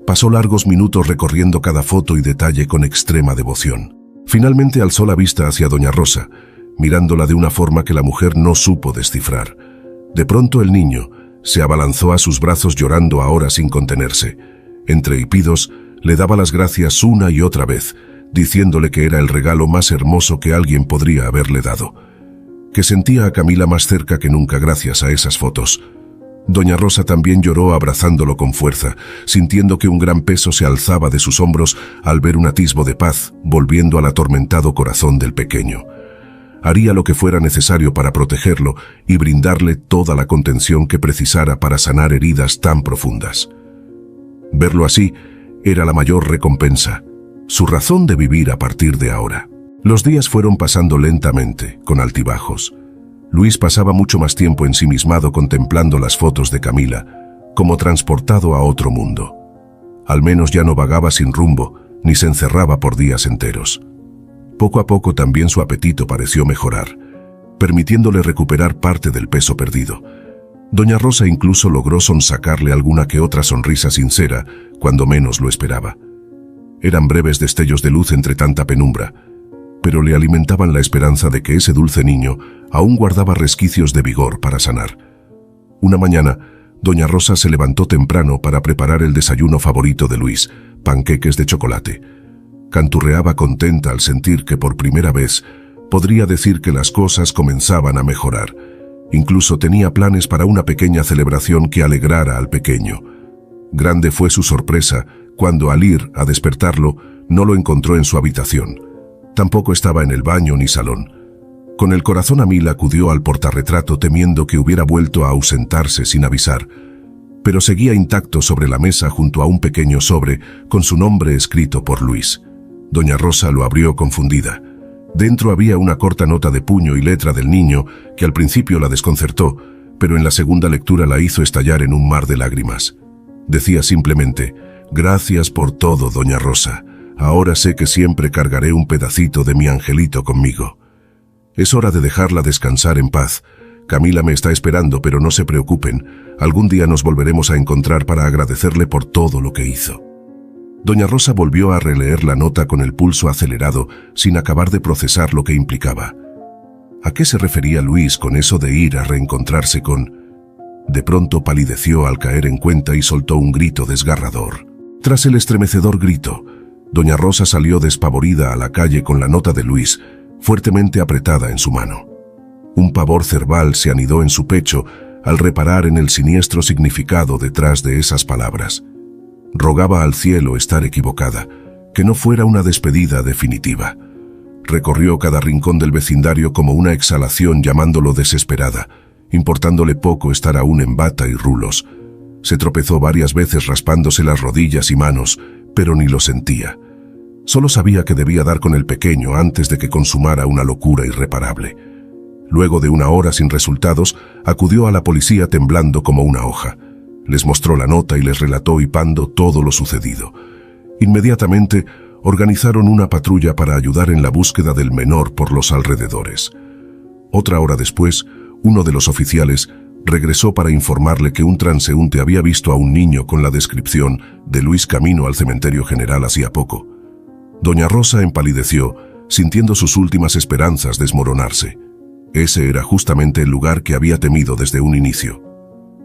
A: Pasó largos minutos recorriendo cada foto y detalle con extrema devoción. Finalmente alzó la vista hacia doña Rosa, mirándola de una forma que la mujer no supo descifrar. De pronto el niño se abalanzó a sus brazos llorando ahora sin contenerse. Entre hipidos, le daba las gracias una y otra vez, diciéndole que era el regalo más hermoso que alguien podría haberle dado. Que sentía a Camila más cerca que nunca gracias a esas fotos. Doña Rosa también lloró abrazándolo con fuerza, sintiendo que un gran peso se alzaba de sus hombros al ver un atisbo de paz volviendo al atormentado corazón del pequeño. Haría lo que fuera necesario para protegerlo y brindarle toda la contención que precisara para sanar heridas tan profundas. Verlo así era la mayor recompensa, su razón de vivir a partir de ahora. Los días fueron pasando lentamente, con altibajos. Luis pasaba mucho más tiempo ensimismado contemplando las fotos de Camila, como transportado a otro mundo. Al menos ya no vagaba sin rumbo, ni se encerraba por días enteros. Poco a poco también su apetito pareció mejorar, permitiéndole recuperar parte del peso perdido. Doña Rosa incluso logró sonsacarle alguna que otra sonrisa sincera, cuando menos lo esperaba. Eran breves destellos de luz entre tanta penumbra, pero le alimentaban la esperanza de que ese dulce niño aún guardaba resquicios de vigor para sanar. Una mañana, doña Rosa se levantó temprano para preparar el desayuno favorito de Luis, panqueques de chocolate. Canturreaba contenta al sentir que por primera vez podría decir que las cosas comenzaban a mejorar. Incluso tenía planes para una pequeña celebración que alegrara al pequeño. Grande fue su sorpresa cuando al ir a despertarlo no lo encontró en su habitación. Tampoco estaba en el baño ni salón. Con el corazón a mil acudió al portarretrato temiendo que hubiera vuelto a ausentarse sin avisar, pero seguía intacto sobre la mesa junto a un pequeño sobre con su nombre escrito por Luis. Doña Rosa lo abrió confundida. Dentro había una corta nota de puño y letra del niño que al principio la desconcertó, pero en la segunda lectura la hizo estallar en un mar de lágrimas. Decía simplemente: «Gracias por todo, doña Rosa. Ahora sé que siempre cargaré un pedacito de mi angelito conmigo. Es hora de dejarla descansar en paz. Camila me está esperando, pero no se preocupen. Algún día nos volveremos a encontrar para agradecerle por todo lo que hizo». Doña Rosa volvió a releer la nota con el pulso acelerado, sin acabar de procesar lo que implicaba. ¿A qué se refería Luis con eso de ir a reencontrarse con...? De pronto palideció al caer en cuenta y soltó un grito desgarrador. Tras el estremecedor grito, doña Rosa salió despavorida a la calle con la nota de Luis, fuertemente apretada en su mano. Un pavor cerval se anidó en su pecho al reparar en el siniestro significado detrás de esas palabras. Rogaba al cielo estar equivocada, que no fuera una despedida definitiva. Recorrió cada rincón del vecindario como una exhalación llamándolo desesperada, importándole poco estar aún en bata y rulos. Se tropezó varias veces raspándose las rodillas y manos, pero ni lo sentía. Solo sabía que debía dar con el pequeño antes de que consumara una locura irreparable. Luego de una hora sin resultados, acudió a la policía temblando como una hoja. Les mostró la nota y les relató hipando todo lo sucedido. Inmediatamente organizaron una patrulla para ayudar en la búsqueda del menor por los alrededores. Otra hora después, uno de los oficiales regresó para informarle que un transeúnte había visto a un niño con la descripción de Luis camino al cementerio general hacía poco. Doña Rosa empalideció, sintiendo sus últimas esperanzas desmoronarse. Ese era justamente el lugar que había temido desde un inicio.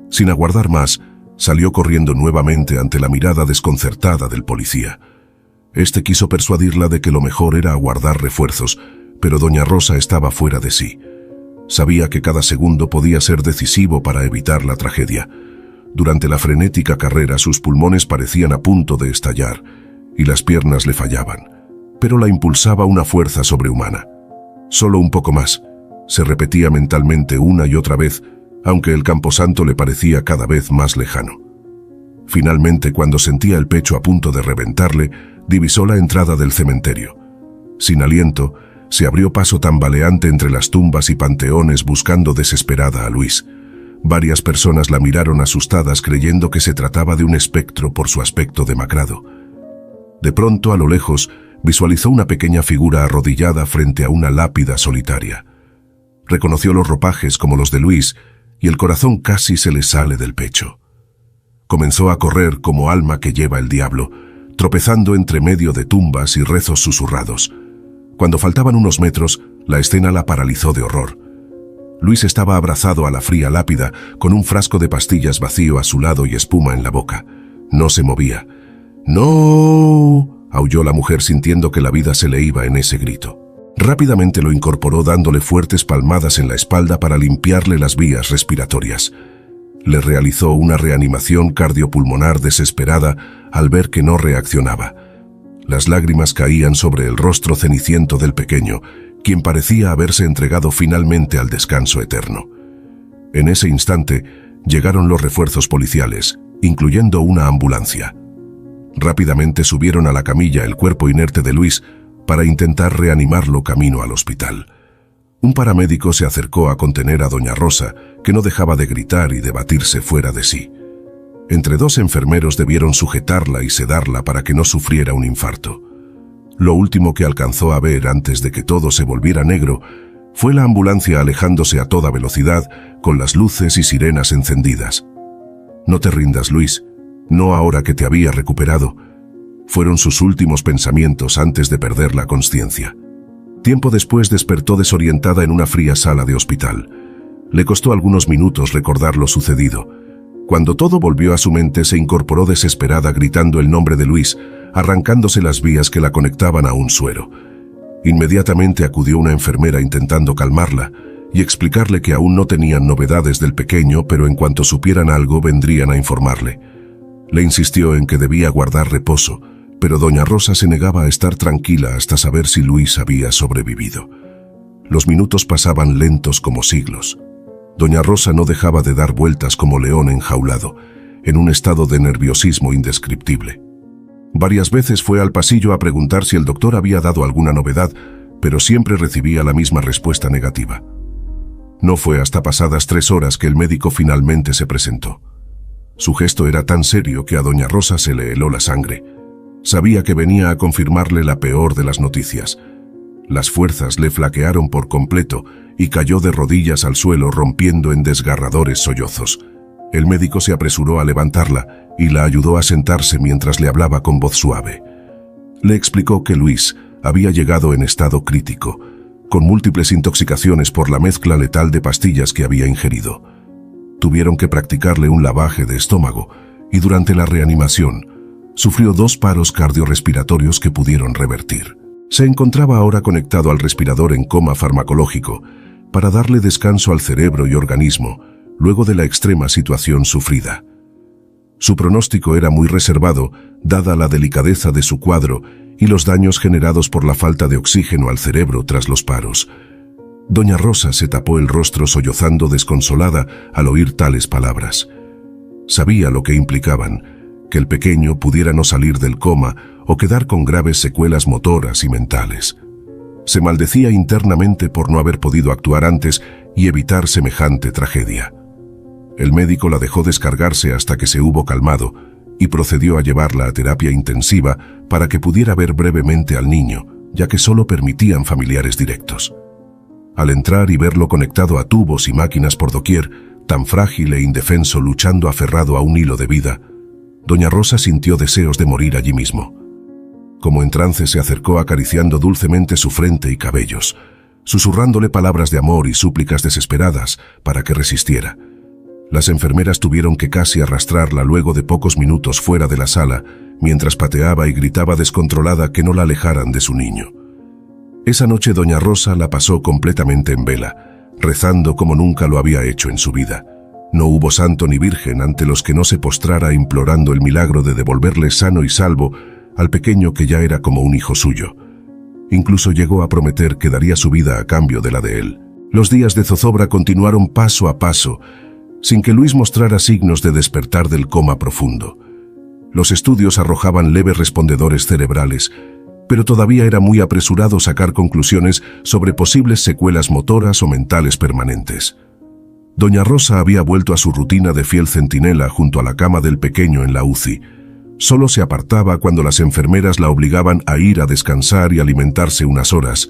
A: Sin aguardar más, salió corriendo nuevamente ante la mirada desconcertada del policía. Este quiso persuadirla de que lo mejor era aguardar refuerzos, pero doña Rosa estaba fuera de sí. Sabía que cada segundo podía ser decisivo para evitar la tragedia. Durante la frenética carrera sus pulmones parecían a punto de estallar y las piernas le fallaban, pero la impulsaba una fuerza sobrehumana. Solo un poco más, se repetía mentalmente una y otra vez, aunque el camposanto le parecía cada vez más lejano. Finalmente, cuando sentía el pecho a punto de reventarle, divisó la entrada del cementerio. Sin aliento, se abrió paso tambaleante entre las tumbas y panteones buscando desesperada a Luis. Varias personas la miraron asustadas creyendo que se trataba de un espectro por su aspecto demacrado. De pronto, a lo lejos, visualizó una pequeña figura arrodillada frente a una lápida solitaria. Reconoció los ropajes como los de Luis y el corazón casi se le sale del pecho. Comenzó a correr como alma que lleva el diablo, tropezando entre medio de tumbas y rezos susurrados. Cuando faltaban unos metros, la escena la paralizó de horror. Luis estaba abrazado a la fría lápida, con un frasco de pastillas vacío a su lado y espuma en la boca. No se movía. ¡No!, aulló la mujer sintiendo que la vida se le iba en ese grito. Rápidamente lo incorporó dándole fuertes palmadas en la espalda para limpiarle las vías respiratorias. Le realizó una reanimación cardiopulmonar desesperada al ver que no reaccionaba. Las lágrimas caían sobre el rostro ceniciento del pequeño, quien parecía haberse entregado finalmente al descanso eterno. En ese instante llegaron los refuerzos policiales, incluyendo una ambulancia. Rápidamente subieron a la camilla el cuerpo inerte de Luis para intentar reanimarlo camino al hospital. Un paramédico se acercó a contener a doña Rosa, que no dejaba de gritar y de batirse fuera de sí. Entre dos enfermeros debieron sujetarla y sedarla para que no sufriera un infarto. Lo último que alcanzó a ver antes de que todo se volviera negro fue la ambulancia alejándose a toda velocidad con las luces y sirenas encendidas. «No te rindas, Luis, no ahora que te había recuperado», fueron sus últimos pensamientos antes de perder la consciencia. Tiempo después despertó desorientada en una fría sala de hospital. Le costó algunos minutos recordar lo sucedido. Cuando todo volvió a su mente, se incorporó desesperada gritando el nombre de Luis, arrancándose las vías que la conectaban a un suero. Inmediatamente acudió una enfermera intentando calmarla y explicarle que aún no tenían novedades del pequeño, pero en cuanto supieran algo vendrían a informarle. Le insistió en que debía guardar reposo, pero doña Rosa se negaba a estar tranquila hasta saber si Luis había sobrevivido. Los minutos pasaban lentos como siglos. Doña Rosa no dejaba de dar vueltas como león enjaulado, en un estado de nerviosismo indescriptible. Varias veces fue al pasillo a preguntar si el doctor había dado alguna novedad, pero siempre recibía la misma respuesta negativa. No fue hasta pasadas 3 horas que el médico finalmente se presentó. Su gesto era tan serio que a doña Rosa se le heló la sangre. Sabía que venía a confirmarle la peor de las noticias. Las fuerzas le flaquearon por completo y cayó de rodillas al suelo rompiendo en desgarradores sollozos. El médico se apresuró a levantarla y la ayudó a sentarse mientras le hablaba con voz suave. Le explicó que Luis había llegado en estado crítico, con múltiples intoxicaciones por la mezcla letal de pastillas que había ingerido. Tuvieron que practicarle un lavaje de estómago y durante la reanimación sufrió 2 paros cardiorrespiratorios que pudieron revertir. Se encontraba ahora conectado al respirador en coma farmacológico para darle descanso al cerebro y organismo luego de la extrema situación sufrida. Su pronóstico era muy reservado, dada la delicadeza de su cuadro y los daños generados por la falta de oxígeno al cerebro tras los paros. Doña Rosa se tapó el rostro sollozando desconsolada al oír tales palabras. Sabía lo que implicaban, que el pequeño pudiera no salir del coma o quedar con graves secuelas motoras y mentales. Se maldecía internamente por no haber podido actuar antes y evitar semejante tragedia. El médico la dejó descargarse hasta que se hubo calmado y procedió a llevarla a terapia intensiva para que pudiera ver brevemente al niño, ya que solo permitían familiares directos. Al entrar y verlo conectado a tubos y máquinas por doquier, tan frágil e indefenso luchando aferrado a un hilo de vida, doña Rosa sintió deseos de morir allí mismo. Como en trance se acercó acariciando dulcemente su frente y cabellos, susurrándole palabras de amor y súplicas desesperadas para que resistiera. Las enfermeras tuvieron que casi arrastrarla luego de pocos minutos fuera de la sala, mientras pateaba y gritaba descontrolada que no la alejaran de su niño. Esa noche doña Rosa la pasó completamente en vela, rezando como nunca lo había hecho en su vida. No hubo santo ni virgen ante los que no se postrara implorando el milagro de devolverle sano y salvo al pequeño que ya era como un hijo suyo. Incluso llegó a prometer que daría su vida a cambio de la de él. Los días de zozobra continuaron paso a paso, sin que Luis mostrara signos de despertar del coma profundo. Los estudios arrojaban leves respondedores cerebrales, pero todavía era muy apresurado sacar conclusiones sobre posibles secuelas motoras o mentales permanentes. Doña Rosa había vuelto a su rutina de fiel centinela junto a la cama del pequeño en la UCI. Solo se apartaba cuando las enfermeras la obligaban a ir a descansar y alimentarse unas horas,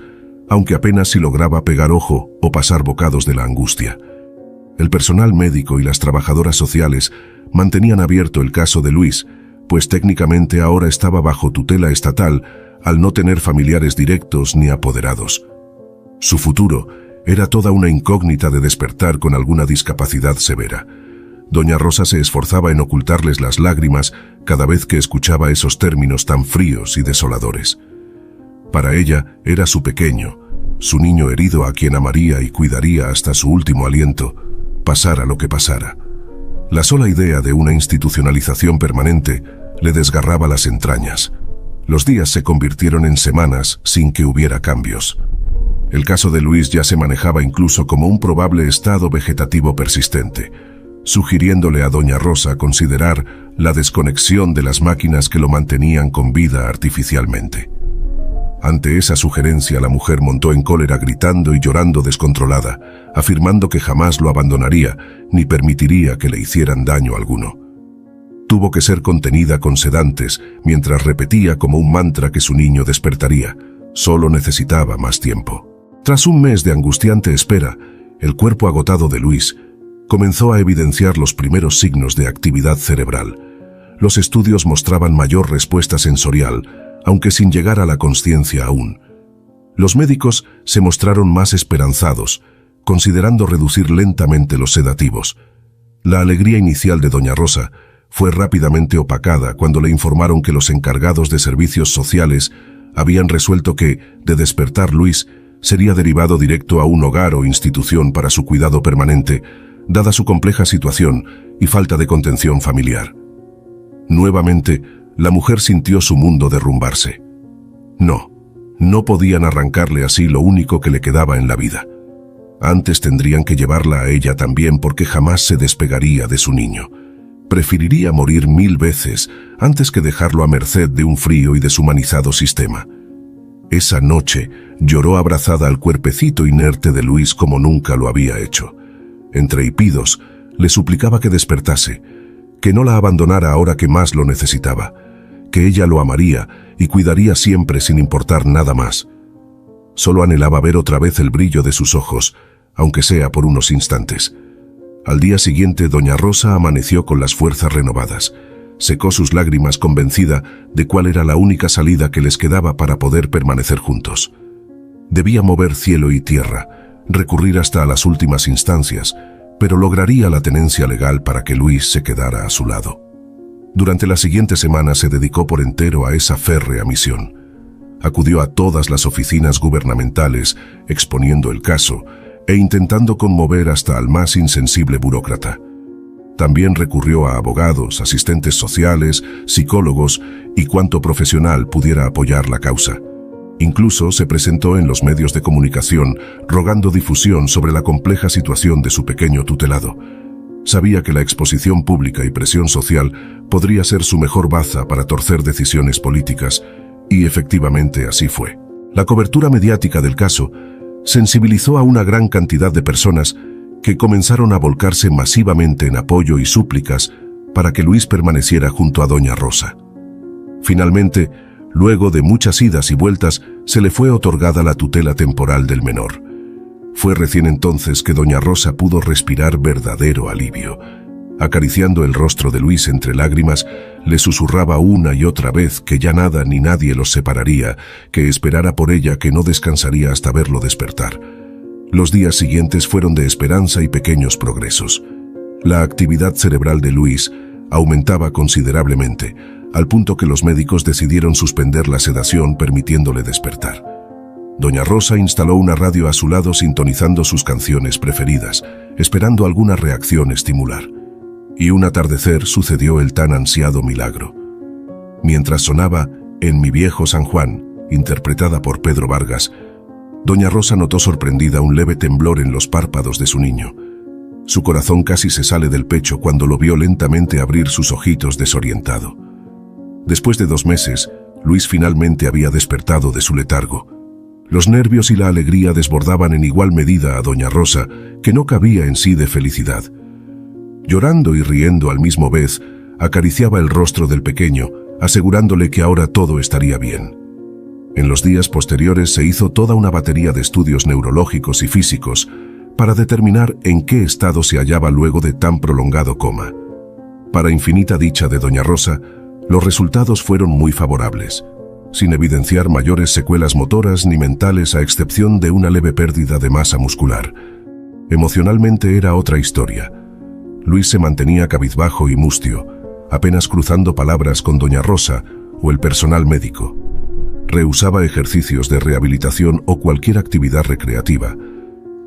A: aunque apenas si lograba pegar ojo o pasar bocados de la angustia. El personal médico y las trabajadoras sociales mantenían abierto el caso de Luis, pues técnicamente ahora estaba bajo tutela estatal al no tener familiares directos ni apoderados. Su futuro era toda una incógnita de despertar con alguna discapacidad severa. Doña Rosa se esforzaba en ocultarles las lágrimas cada vez que escuchaba esos términos tan fríos y desoladores. Para ella era su pequeño, su niño herido a quien amaría y cuidaría hasta su último aliento, pasara lo que pasara. La sola idea de una institucionalización permanente le desgarraba las entrañas. Los días se convirtieron en semanas sin que hubiera cambios. El caso de Luis ya se manejaba incluso como un probable estado vegetativo persistente, sugiriéndole a doña Rosa considerar la desconexión de las máquinas que lo mantenían con vida artificialmente. Ante esa sugerencia, la mujer montó en cólera gritando y llorando descontrolada, afirmando que jamás lo abandonaría ni permitiría que le hicieran daño alguno. Tuvo que ser contenida con sedantes mientras repetía como un mantra que su niño despertaría. Solo necesitaba más tiempo. Tras un mes de angustiante espera, el cuerpo agotado de Luis comenzó a evidenciar los primeros signos de actividad cerebral. Los estudios mostraban mayor respuesta sensorial, aunque sin llegar a la consciencia aún. Los médicos se mostraron más esperanzados, considerando reducir lentamente los sedativos. La alegría inicial de doña Rosa fue rápidamente opacada cuando le informaron que los encargados de servicios sociales habían resuelto que, de despertar Luis, sería derivado directo a un hogar o institución para su cuidado permanente, dada su compleja situación y falta de contención familiar. Nuevamente, la mujer sintió su mundo derrumbarse. No podían arrancarle así lo único que le quedaba en la vida. Antes tendrían que llevarla a ella también porque jamás se despegaría de su niño. Preferiría morir 1000 veces antes que dejarlo a merced de un frío y deshumanizado sistema. Esa noche lloró abrazada al cuerpecito inerte de Luis como nunca lo había hecho. Entre hipidos, le suplicaba que despertase, que no la abandonara ahora que más lo necesitaba, que ella lo amaría y cuidaría siempre sin importar nada más. Solo anhelaba ver otra vez el brillo de sus ojos, aunque sea por unos instantes. Al día siguiente, doña Rosa amaneció con las fuerzas renovadas. Secó sus lágrimas convencida de cuál era la única salida que les quedaba para poder permanecer juntos. Debía mover cielo y tierra, recurrir hasta a las últimas instancias, pero lograría la tenencia legal para que Luis se quedara a su lado. Durante la siguiente semana se dedicó por entero a esa férrea misión. Acudió a todas las oficinas gubernamentales, exponiendo el caso e intentando conmover hasta al más insensible burócrata. También recurrió a abogados, asistentes sociales, psicólogos y cuanto profesional pudiera apoyar la causa. Incluso se presentó en los medios de comunicación rogando difusión sobre la compleja situación de su pequeño tutelado. Sabía que la exposición pública y presión social podría ser su mejor baza para torcer decisiones políticas, y efectivamente así fue. La cobertura mediática del caso sensibilizó a una gran cantidad de personas que comenzaron a volcarse masivamente en apoyo y súplicas para que Luis permaneciera junto a doña Rosa. Finalmente, luego de muchas idas y vueltas, se le fue otorgada la tutela temporal del menor. Fue recién entonces que doña Rosa pudo respirar verdadero alivio. Acariciando el rostro de Luis entre lágrimas, le susurraba una y otra vez que ya nada ni nadie los separaría, que esperara por ella, que no descansaría hasta verlo despertar. Los días siguientes fueron de esperanza y pequeños progresos. La actividad cerebral de Luis aumentaba considerablemente, al punto que los médicos decidieron suspender la sedación permitiéndole despertar. Doña Rosa instaló una radio a su lado sintonizando sus canciones preferidas, esperando alguna reacción estimular. Y un atardecer sucedió el tan ansiado milagro. Mientras sonaba En mi viejo San Juan, interpretada por Pedro Vargas, Doña Rosa notó sorprendida un leve temblor en los párpados de su niño. Su corazón casi se sale del pecho cuando lo vio lentamente abrir sus ojitos desorientado. Después de 2 meses, Luis finalmente había despertado de su letargo. Los nervios y la alegría desbordaban en igual medida a Doña Rosa, que no cabía en sí de felicidad. Llorando y riendo al mismo vez, acariciaba el rostro del pequeño, asegurándole que ahora todo estaría bien. En los días posteriores se hizo toda una batería de estudios neurológicos y físicos para determinar en qué estado se hallaba luego de tan prolongado coma. Para infinita dicha de Doña Rosa, los resultados fueron muy favorables, sin evidenciar mayores secuelas motoras ni mentales a excepción de una leve pérdida de masa muscular. Emocionalmente era otra historia. Luis se mantenía cabizbajo y mustio, apenas cruzando palabras con Doña Rosa o el personal médico. Rehusaba ejercicios de rehabilitación o cualquier actividad recreativa.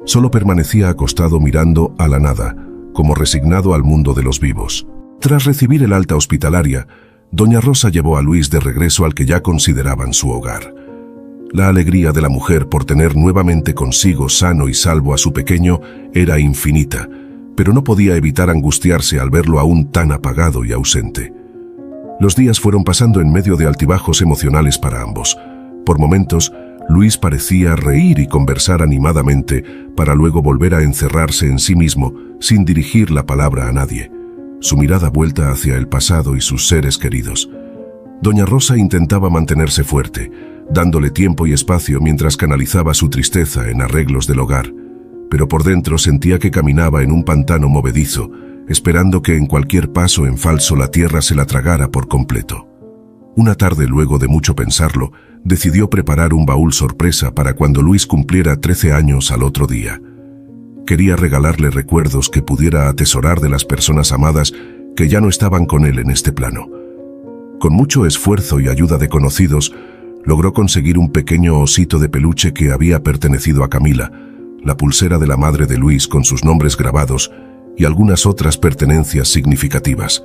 A: Solo permanecía acostado mirando a la nada, como resignado al mundo de los vivos. Tras recibir el alta hospitalaria, Doña Rosa llevó a Luis de regreso al que ya consideraban su hogar. La alegría de la mujer por tener nuevamente consigo sano y salvo a su pequeño era infinita, pero no podía evitar angustiarse al verlo aún tan apagado y ausente. Los días fueron pasando en medio de altibajos emocionales para ambos. Por momentos, Luis parecía reír y conversar animadamente para luego volver a encerrarse en sí mismo sin dirigir la palabra a nadie, su mirada vuelta hacia el pasado y sus seres queridos. Doña Rosa intentaba mantenerse fuerte, dándole tiempo y espacio mientras canalizaba su tristeza en arreglos del hogar, pero por dentro sentía que caminaba en un pantano movedizo, esperando que en cualquier paso en falso la tierra se la tragara por completo. Una tarde, luego de mucho pensarlo, decidió preparar un baúl sorpresa para cuando Luis cumpliera 13 años al otro día. Quería regalarle recuerdos que pudiera atesorar de las personas amadas que ya no estaban con él en este plano. Con mucho esfuerzo y ayuda de conocidos, logró conseguir un pequeño osito de peluche que había pertenecido a Camila, la pulsera de la madre de Luis con sus nombres grabados y algunas otras pertenencias significativas.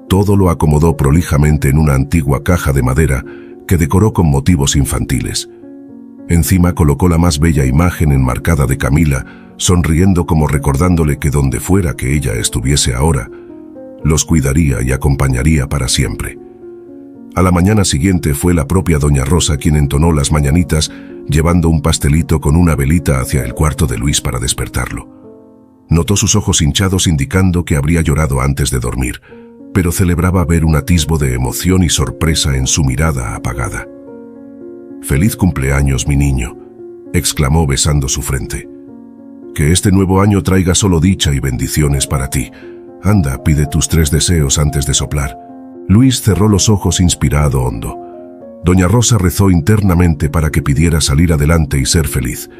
A: Todo lo acomodó prolijamente en una antigua caja de madera que decoró con motivos infantiles. Encima colocó la más bella imagen enmarcada de Camila, sonriendo como recordándole que donde fuera que ella estuviese ahora, los cuidaría y acompañaría para siempre. A la mañana siguiente fue la propia Doña Rosa quien entonó las mañanitas, llevando un pastelito con una velita hacia el cuarto de Luis para despertarlo. Notó sus ojos hinchados indicando que habría llorado antes de dormir, pero celebraba ver un atisbo de emoción y sorpresa en su mirada apagada. «Feliz cumpleaños, mi niño», exclamó besando su frente. «Que este nuevo año traiga solo dicha y bendiciones para ti. Anda, pide tus 3 deseos antes de soplar». Luis cerró los ojos inspirado hondo. Doña Rosa rezó internamente para que pidiera salir adelante y ser feliz.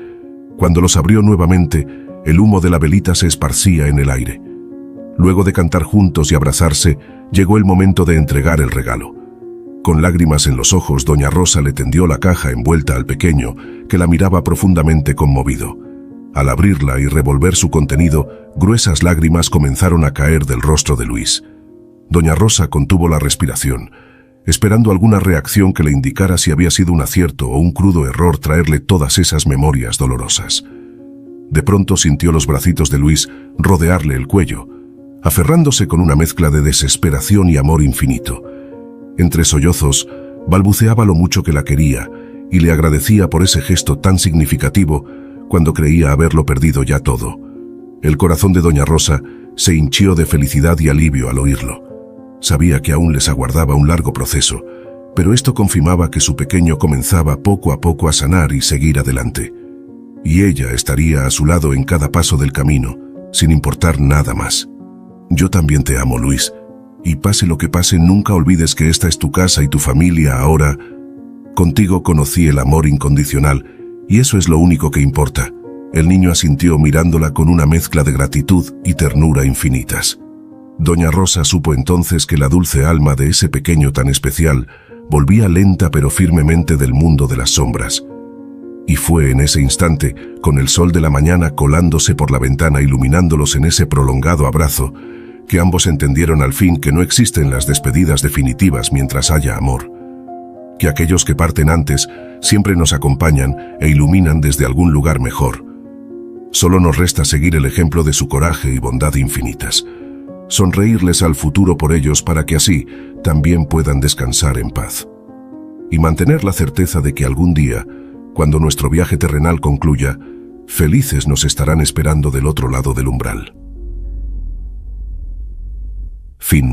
A: Cuando los abrió nuevamente, el humo de la velita se esparcía en el aire. Luego de cantar juntos y abrazarse, llegó el momento de entregar el regalo. Con lágrimas en los ojos, Doña Rosa le tendió la caja envuelta al pequeño, que la miraba profundamente conmovido. Al abrirla y revolver su contenido, gruesas lágrimas comenzaron a caer del rostro de Luis. Doña Rosa contuvo la respiración, esperando alguna reacción que le indicara si había sido un acierto o un crudo error traerle todas esas memorias dolorosas. De pronto sintió los bracitos de Luis rodearle el cuello, aferrándose con una mezcla de desesperación y amor infinito. Entre sollozos, balbuceaba lo mucho que la quería y le agradecía por ese gesto tan significativo cuando creía haberlo perdido ya todo. El corazón de Doña Rosa se hinchió de felicidad y alivio al oírlo. Sabía que aún les aguardaba un largo proceso, pero esto confirmaba que su pequeño comenzaba poco a poco a sanar y seguir adelante. Y ella estaría a su lado en cada paso del camino, sin importar nada más. «Yo también te amo, Luis, y pase lo que pase, nunca olvides que esta es tu casa y tu familia ahora. Contigo conocí el amor incondicional, y eso es lo único que importa». El niño asintió mirándola con una mezcla de gratitud y ternura infinitas. Doña Rosa supo entonces que la dulce alma de ese pequeño tan especial volvía lenta pero firmemente del mundo de las sombras. Y fue en ese instante, con el sol de la mañana colándose por la ventana iluminándolos en ese prolongado abrazo, que ambos entendieron al fin que no existen las despedidas definitivas mientras haya amor, que aquellos que parten antes siempre nos acompañan e iluminan desde algún lugar mejor. Solo nos resta seguir el ejemplo de su coraje y bondad infinitas, sonreírles al futuro por ellos para que así también puedan descansar en paz. Y mantener la certeza de que algún día, cuando nuestro viaje terrenal concluya, felices nos estarán esperando del otro lado del umbral. Fin.